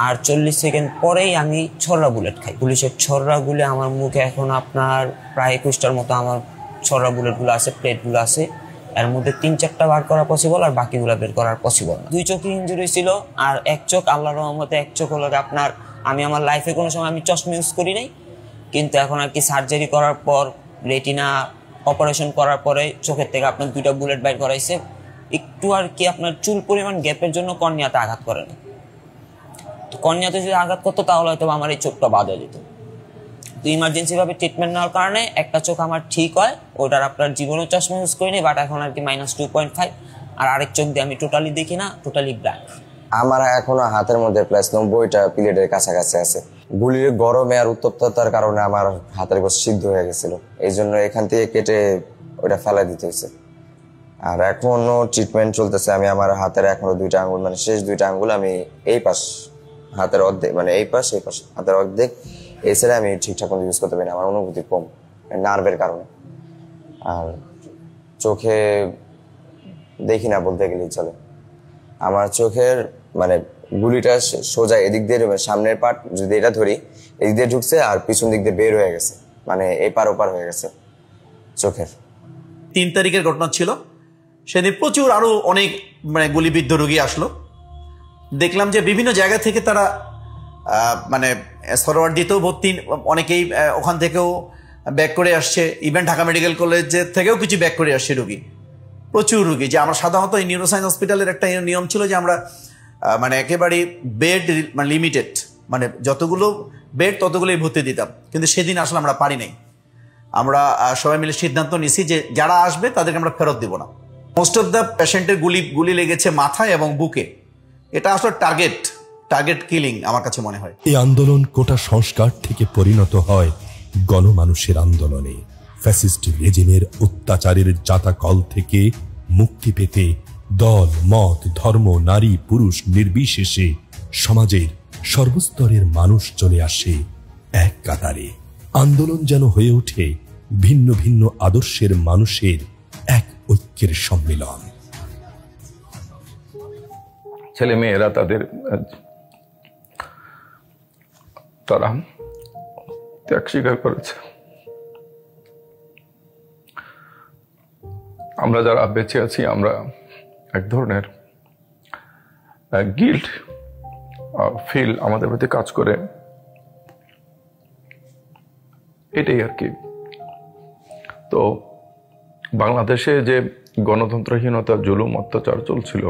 আর 40 সেকেন্ড পরেই আমি ছড়রা বুলেট খাই। পুলিশের ছড়রা গুলি আমার মুখে এখন আপনার প্রায় 21টার মতো আমার ছড়রা বুলেটগুলো আছে, প্লেটগুলো আছে। এর মধ্যে 3-4টা বার করা পসিবল, আর বাকিগুলো বের করা পসিবল না। 2 চোখে ইঞ্জুরি ছিল, আর 1 চোখ আল্লাহর রহমতে 1 চোখ হলো আপনার, আমি আমার লাইফে কোনো সময় আমি চশমা ইউজ করি নাই, কিন্তু এখন আর কি সার্জারি করার পর রেটিনা অপারেশন করার পরে চোখের থেকে আপনার 2টা বুলেট বাইর করাইছে। একটু আর কি আপনার চুল পরিমাণ গ্যাপের জন্য কর্নিয়াতে আঘাত করে না। তো কর্নিয়াতে যদি আঘাত করতো তাহলে হয়তো আমার এই চোখটা বাদ হয়ে যেত। তো ইমার্জেন্সি ভাবে ট্রিটমেন্ট নেওয়ার কারণে একটা চোখ আমার ঠিক হয়, ওটার আপনার জীবনও চশমা ইউজ করিনি, বাট এখন আর কি -2.5, আর আরেক চোখ দিয়ে আমি টোটালি দেখি না, টোটালি ব্ল্যাঙ্ক। আমার এখনো হাতের মধ্যে প্লাস 90টা প্লেটের কাছাকাছি আছে। গুলির গরমে আর উত্তপ্ততার কারণে আমার হাতের গোছ সিদ্ধ হয়ে গেছিল, এই জন্য এখান থেকে কেটে ওটা ফেলাই দিতে হয়েছে। আর এখনো ট্রিটমেন্ট চলতেছে। আমি আমার হাতের এখনো 2টা আঙ্গুল, মানে শেষ 2টা আঙ্গুল আমি এই পাশ হাতের অর্ধেক, মানে এই পাশ এই পাশ হাতের অর্ধেক, এই সাইডে আমি ঠিকঠাক মতো ইউজ করতে পারি না, আমার অনুভূতি কম নার্ভের কারণে। আর চোখে দেখি না বলতে গেলেই চলে। আমার চোখের মানে গুলিটা সোজা এদিক দিয়ে, সামনের পার্ট যদি এটা ধরি এদিক দিয়ে ঢুকছে, আর পিছন দিক দিয়ে বের হয়ে গেছে, মানে এপার ওপার হয়ে গেছে চোখের। 3 তারিখের ঘটনা ছিল, সেদিন প্রচুর আরো অনেক মানে গুলিবিদ্ধ রোগী আসলো। দেখলাম যে বিভিন্ন জায়গা থেকে তারা মানে সরোয়ার্দিতেও ভর্তি, অনেকেই ওখান থেকেও ব্যাক করে আসছে, ইভেন ঢাকা মেডিকেল কলেজের থেকেও কিছু ব্যাক করে আসছে রুগী, প্রচুর রুগী। যে আমরা সাধারণত এই নিউরোসায়েন্স হসপিটালের একটা নিয়ম ছিল যে আমরা মানে একেবারে বেড মানে লিমিটেড, মানে যতগুলো বেড ততগুলোই ভর্তি দিতাম, কিন্তু সেদিন আসলে আমরা পারি নাই। আমরা সবাই মিলে সিদ্ধান্ত নিয়েছি যে যারা আসবে তাদেরকে আমরা ফেরত দিব না। মোস্ট অফ দ্য পেশেন্টের গুলি লেগেছে মাথায় এবং বুকে। এটা আসলে টার্গেট কিলিং আমার কাছে মনে হয়। এই আন্দোলন কোটা সংস্কার থেকে পরিণত হয় গণমানুষের আন্দোলনে। ফ্যাসিস্ট রেজিমের অত্যাচারের জাতাকল থেকে মুক্তি পেতে দল, মত, ধর্ম, নারী, পুরুষ নির্বিশেষে সমাজের সর্বস্তরের মানুষ চলে আসে এক কাতারে। আন্দোলন যেন হয়ে ওঠে ভিন্ন ভিন্ন আদর্শের মানুষের এক ঐক্যের সম্মিলন। ছেলে মেয়েরা তারা ত্যাগ স্বীকার করেছে। আমরা যারা বেঁচে আছি আমরা এক ধরনের গিল্ট ফিল আমাদের প্রতি কাজ করে, এটাই আর কি। তো বাংলাদেশে যে গণতন্ত্রহীনতা, জুলুম, অত্যাচার চলছিল,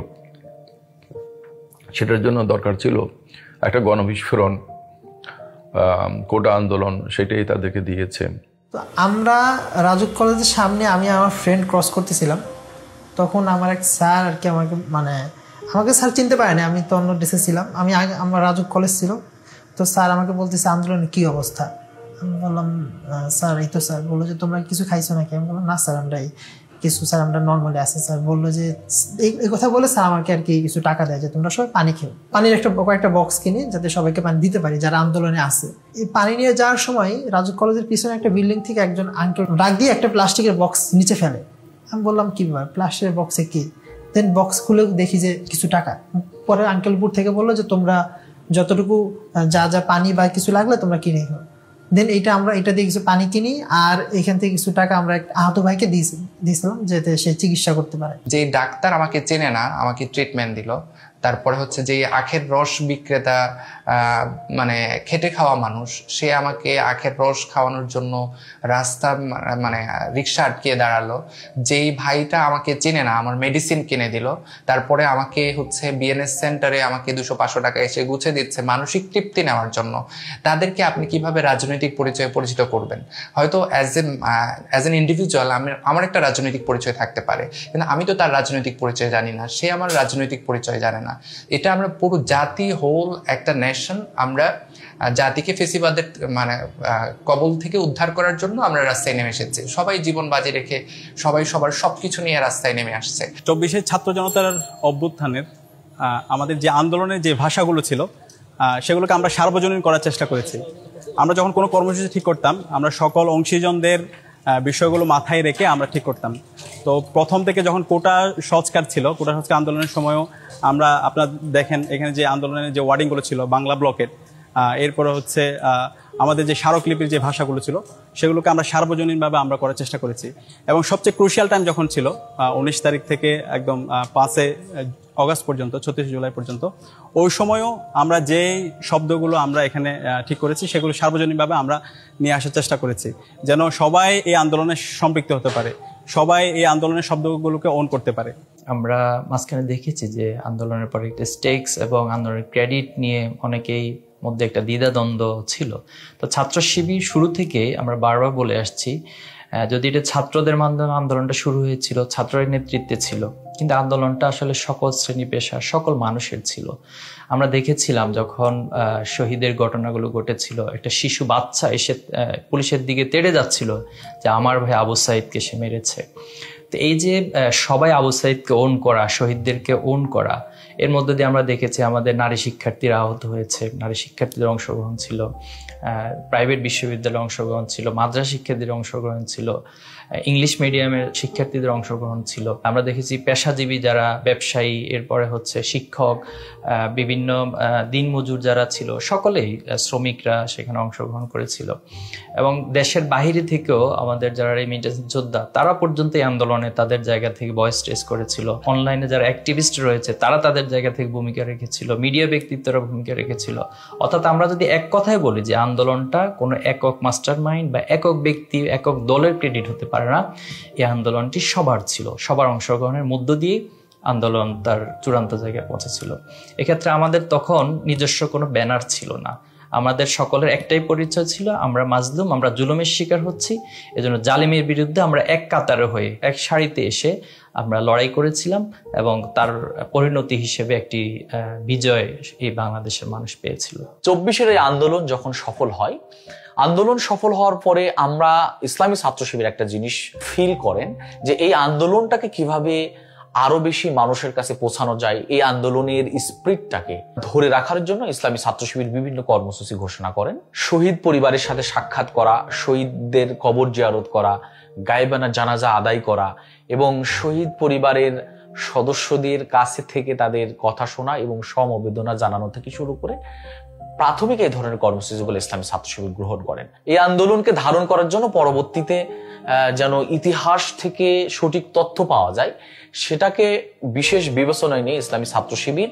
সেটার জন্য দরকার ছিল একটা গণবিস্ফোরণ, কোটা আন্দোলন, সেটাই তাদেরকে দিয়েছে। তো আমরা রাজুক কলেজের সামনে আমি আমার ফ্রেন্ড ক্রস করতেছিলাম, তখন আমার এক স্যার আর কি আমাকে স্যার চিনতে পারেনি, আমি তো অন্য ড্রেসে ছিলাম, আমার রাজুক কলেজ ছিল। তো স্যার আমাকে বলতেছে আন্দোলনের কী অবস্থা। আমি বললাম স্যার এই তো। স্যার বললো যে তোমরা কিছু খাইছো নাকি? আমি বললাম না স্যার আমরা আমরা নর্মালি আছি। স্যার বললো যে এই কথা বলে স্যার আমাকে আর কি কিছু টাকা দেয় যে তোমরা সবাই পানি খেও, পানির কয়েকটা বক্স কিনে যাতে সবাইকে পানি দিতে পারি যারা আন্দোলনে আছে। এই পানি নিয়ে যাওয়ার সময় রাজুক কলেজের পিছনে একটা বিল্ডিং থেকে একজন আঙ্কেল ডাক দিয়ে একটা প্লাস্টিকের বক্স নিচে ফেলে। আমি বললাম কি ব্যাপার, প্লাস্টিকের বক্সে কি? দেন বক্স খুলে দেখি যে কিছু টাকা। পরে আঙ্কেলপুর থেকে বললো যে তোমরা যতটুকু যা পানি বা কিছু লাগলে তোমরা কিনে খাও। দেন এটা দিয়ে কিছু পানি কিনি, আর এখান থেকে কিছু টাকা আমরা আহত ভাইকে দিয়েছিলাম যাতে সে চিকিৎসা করতে পারে। যে ডাক্তার আমাকে চেনে না, আমাকে ট্রিটমেন্ট দিল। তারপরে হচ্ছে যে আখের রস বিক্রেতা, মানে খেটে খাওয়া মানুষ, সে আমাকে আখের রস খাওয়ানোর জন্য রাস্তা মানে রিক্সা আটকিয়ে দাঁড়ালো। যেই ভাইটা আমাকে চেনে না আমার মেডিসিন কিনে দিল। তারপরে আমাকে হচ্ছে বিএনএস সেন্টারে আমাকে 200-500 টাকা এসে গুছে দিচ্ছে মানসিক তৃপ্তি নেওয়ার জন্য। তাদেরকে আপনি কিভাবে রাজনৈতিক পরিচয়ে পরিচিত করবেন? হয়তো অ্যাজ এন ইন্ডিভিজুয়াল আমার একটা রাজনৈতিক পরিচয় থাকতে পারে, কিন্তু আমি তো তার রাজনৈতিক পরিচয় জানি না, সে আমার রাজনৈতিক পরিচয় জানে না। এটা আমরা পুরো জাতি, হোল একটা নেশন, আমরা জাতিকে ফেসিবাদের মানে কবল থেকে উদ্ধার করার জন্য আমরা রাস্তায় নেমে এসেছি। সবাই জীবন বাজি রেখে সবাই সবার সবকিছু নিয়ে রাস্তায় নেমে আসছে। 24-এর ছাত্র জনতার অভ্যুত্থানের আমাদের যে আন্দোলনের যে ভাষাগুলো ছিল সেগুলোকে আমরা সার্বজনীন করার চেষ্টা করেছি। আমরা যখন কোনো কর্মসূচি ঠিক করতাম, আমরা সকল অংশীজনদের বিষয়গুলো মাথায় রেখে আমরা ঠিক করতাম। তো প্রথম থেকে যখন কোটা সংস্কার ছিল, কোটা সংস্কার আন্দোলনের সময়ও আমরা আপনারা দেখেন এখানে যে আন্দোলনের যে ওয়ার্ডিংগুলো ছিল বাংলা ব্লকের, এরপরে হচ্ছে আমাদের যে স্মারকলিপির যে ভাষাগুলো ছিল সেগুলোকে আমরা সার্বজনীনভাবে আমরা করার চেষ্টা করেছি। এবং সবচেয়ে ক্রুশিয়াল টাইম যখন ছিল 19 তারিখ থেকে একদম 5 অগাস্ট পর্যন্ত, 36 জুলাই পর্যন্ত, ওই সময়ও আমরা যে শব্দগুলো আমরা এখানে ঠিক করেছি সেগুলো সার্বজনীনভাবে আমরা নিয়ে আসার চেষ্টা করেছি, যেন সবাই এই আন্দোলনে সম্পৃক্ত হতে পারে, সবাই এই আন্দোলনের শব্দগুলোকে অন করতে পারে। আমরা মাঝখানে দেখেছি যে আন্দোলনের পরে একটা স্টেকস এবং আন্দোলনের ক্রেডিট নিয়ে অনেকেই মধ্যে একটা দ্বিধাদ্বন্দ্ব ছিল। তো ছাত্র শিবির শুরু থেকে আমরা বারবার বলে আসছি, যদি এটা ছাত্রদের মাধ্যমে আন্দোলনটা শুরু হয়েছিল, ছাত্রের নেতৃত্বে ছিল, কিন্তু আন্দোলনটা আসলে সকল শ্রেণী পেশা, সকল মানুষের ছিল। আমরা দেখেছিলাম যখন শহীদের ঘটনাগুলো ঘটেছিল, একটা শিশু বাচ্চা এসে পুলিশের দিকে তেড়ে যাচ্ছিল যে আমার ভাই আবু সাইদকে সে মেরেছে। তো এই যে সবাই আবু সাইদকে ওন করা, শহীদদেরকে ওন করা, এর মধ্যে দিয়ে আমরা দেখেছি আমাদের নারী শিক্ষার্থীরা আহত হয়েছে, নারী শিক্ষার্থীদের অংশগ্রহণ ছিল, প্রাইভেট বিশ্ববিদ্যালয়ে অংশগ্রহণ ছিল, মাদ্রাসা শিক্ষার্থীদের অংশগ্রহণ ছিল, ইংলিশ মিডিয়ামের শিক্ষার্থীদের অংশগ্রহণ ছিল। আমরা দেখেছি পেশাজীবী যারা ব্যবসায়ী, এরপরে হচ্ছে শিক্ষক, বিভিন্ন দিনমজুর যারা ছিল, সকলেই শ্রমিকরা সেখানে অংশগ্রহণ করেছিল। এবং দেশের বাহিরে থেকেও আমাদের যারা রেমিটেন্স যোদ্ধা তারা পর্যন্ত এই আন্দোলনে তাদের জায়গা থেকে ভয়েস রেজ করেছিল। অনলাইনে যারা অ্যাক্টিভিস্ট রয়েছে তারা তাদের দলের জায়গা থেকে ভূমিকা রেখেছিল, মিডিয়া ব্যক্তিত্বরা ভূমিকা রেখেছিল। অর্থাৎ আমরা যদি এক কথায় বলি যে আন্দোলনটা কোনো একক মাস্টার মাইন্ড বা একক ব্যক্তি, একক দলের ক্রেডিট হতে পারে না। এই আন্দোলনটি সবার ছিল, সবার অংশগ্রহণের মধ্য দিয়ে আন্দোলন তার চূড়ান্ত জায়গায় পৌঁছেছিল। এক্ষেত্রে আমাদের তখন নিজস্ব কোনো ব্যানার ছিল না, আমাদের সকলের একটাই পরিচয় ছিল, আমরা মাজলুম, আমরা জুলুমের শিকার হচ্ছি। এজন্য জালিমের বিরুদ্ধে আমরা এক কাতারে হয়ে এক সারিতে এসে আমরা লড়াই করেছিলাম এবং তার পরিণতি হিসেবে একটি বিজয় এই বাংলাদেশের মানুষ পেয়েছিল। 24-এর এই আন্দোলন যখন সফল হয়, আন্দোলন সফল হওয়ার পরে আমরা ইসলামী ছাত্র শিবির একটা জিনিস ফিল করেন যে এই আন্দোলনটাকে কিভাবে আরো বেশি মানুষের কাছে পৌঁছানো যায়, এই আন্দোলনের স্পিরিটটাকে ধরে রাখার জন্য ইসলামী ছাত্র শিবির বিভিন্ন কর্মসূচি ঘোষণা করেন। শহীদ পরিবারের সাথে সাক্ষাৎ করা, শহীদদের কবর জিয়ারত করা, গায়েবানা জানাজা আদায় করা এবং শহীদ পরিবারের সদস্যদের কাছে থেকে তাদের কথা শোনা এবং সমবেদনা জানানো থেকে শুরু করে প্রাথমিক এই ধরনের কর্মসূচিগুলো ইসলামী ছাত্র শিবির গ্রহণ করেন। এই আন্দোলনকে ধারণ করার জন্য পরবর্তীতে যেন ইতিহাস থেকে সঠিক তথ্য পাওয়া যায় সেটাকে বিশেষ বিবেচনায় নিয়ে ইসলামী ছাত্র শিবির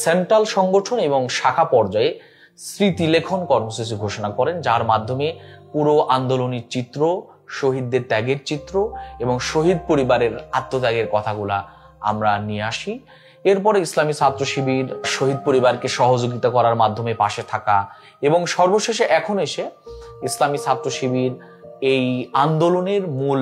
সেন্ট্রাল সংগঠন এবং শাখা পর্যায়ে স্মৃতিলেখন কর্মসূচি ঘোষণা করেন, যার মাধ্যমে পুরো আন্দোলনের চিত্র, শহীদদের ত্যাগের চিত্র এবং শহীদ পরিবারের আত্মত্যাগের কথাগুলা আমরা নিয়ে আসি। এরপরে ইসলামী ছাত্র শিবির শহীদ পরিবারকে সহযোগিতা করার মাধ্যমে পাশে থাকা এবং সর্বশেষে এখন এসে ইসলামী ছাত্র শিবির এই আন্দোলনের মূল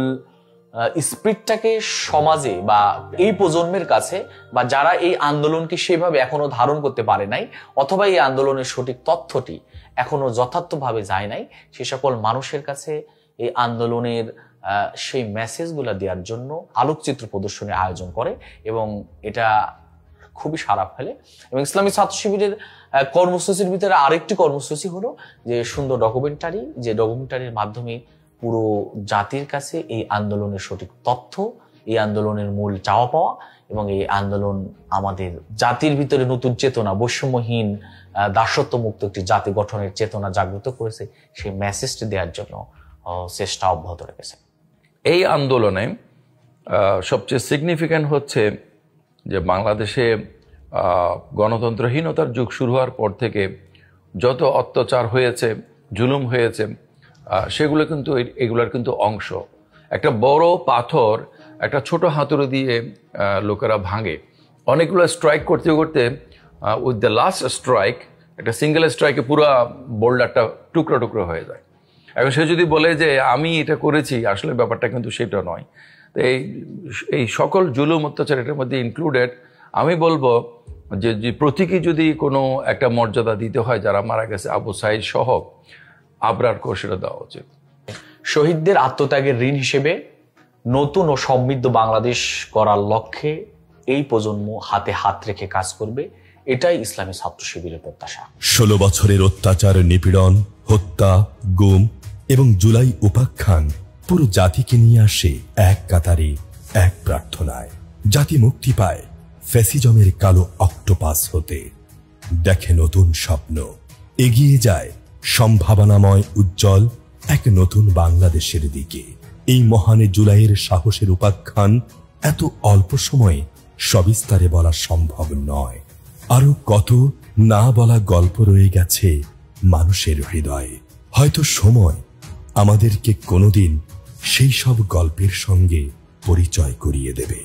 স্পিরিটটাকে সমাজে বা এই প্রজন্মের কাছে বা যারা এই আন্দোলনকে সেভাবে এখনো ধারণ করতে পারে নাই অথবা এই আন্দোলনের সঠিক তথ্যটি এখনো যথার্থভাবে যায় নাই, সে সকল মানুষের কাছে এই আন্দোলনের সেই মেসেজগুলো দেওয়ার জন্য আলোকচিত্র প্রদর্শনীর আয়োজন করে এবং এটা খুবই সাড়া ফেলে। এবং ইসলামী ছাত্র শিবিরের কর্মসূচির ভিতরে আরেকটি কর্মসূচি হলো যে সুন্দর ডকুমেন্টারি, যে ডকুমেন্টারির মাধ্যমে পুরো জাতির কাছে এই আন্দোলনের সঠিক তথ্য, এই আন্দোলনের মূল চাওয়া পাওয়া এবং এই আন্দোলন আমাদের জাতির ভিতরে নতুন চেতনা, বৈষম্যহীন দাসত্ব মুক্ত একটি জাতি গঠনের চেতনা জাগ্রত করেছে, সেই মেসেজটি দেওয়ার জন্য চেষ্টা অব্যাহত রেখেছে। এই আন্দোলনে সবচেয়ে সিগনিফিক্যান্ট হচ্ছে যে বাংলাদেশে গণতন্ত্রহীনতার যুগ শুরু হওয়ার পর থেকে যত অত্যাচার হয়েছে, জুলুম হয়েছে, সেগুলো কিন্তু এগুলোর কিন্তু অংশ। একটা বড় পাথর একটা ছোট হাতুড়ি দিয়ে লোকেরা ভাঙে। অনেকগুলো স্ট্রাইক করতে করতে উইথ দ্য লাস্ট স্ট্রাইক, একটা সিঙ্গেল স্ট্রাইকে পুরো বোল্ডারটা টুকরো টুকরো হয়ে যায়। এখন সে যদি বলে যে আমি এটা করেছি, আসলে ব্যাপারটা কিন্তু সেটা নয়। তো এই সকল জুলুম অত্যাচার এটার মধ্যে ইনক্লুডেড। আমি বলবো যে প্রতীকী যদি কোনো একটা মর্যাদা দিতে হয় যারা মারা গেছে, আবু সাঈদ সহ আবরারকেও সেটা দেওয়া উচিত। শহীদদের আত্মত্যাগের ঋণ হিসেবে নতুন ও সমৃদ্ধ বাংলাদেশ গড়ার লক্ষ্যে এই প্রজন্ম হাতে হাত রেখে কাজ করবে, এটাই ইসলামী ছাত্র শিবিরের প্রত্যাশা। 16 বছরের অত্যাচার, নিপীড়ন, হত্যা, গুম এবং জুলাই উপাখ্যান পুরো জাতিকে নিয়ে আসে এক কাতারে, এক প্রার্থনায়। জাতি মুক্তি পায় ফ্যাসিজমের কালো অক্টোপাস হতে, দেখে নতুন স্বপ্ন, এগিয়ে যায় সম্ভাবনাময় উজ্জ্বল এক নতুন বাংলাদেশের দিকে। এই মহানে জুলাইয়ের সাহসের উপাখ্যান এত অল্প সময়ে সবিস্তারে বলা সম্ভব নয়। আরো কত না বলা গল্প রয়ে গেছে মানুষের হৃদয়ে। হয়তো সময় আমাদেরকে কোনোদিন সেই সব গল্পের সঙ্গে পরিচয় করিয়ে দেবে।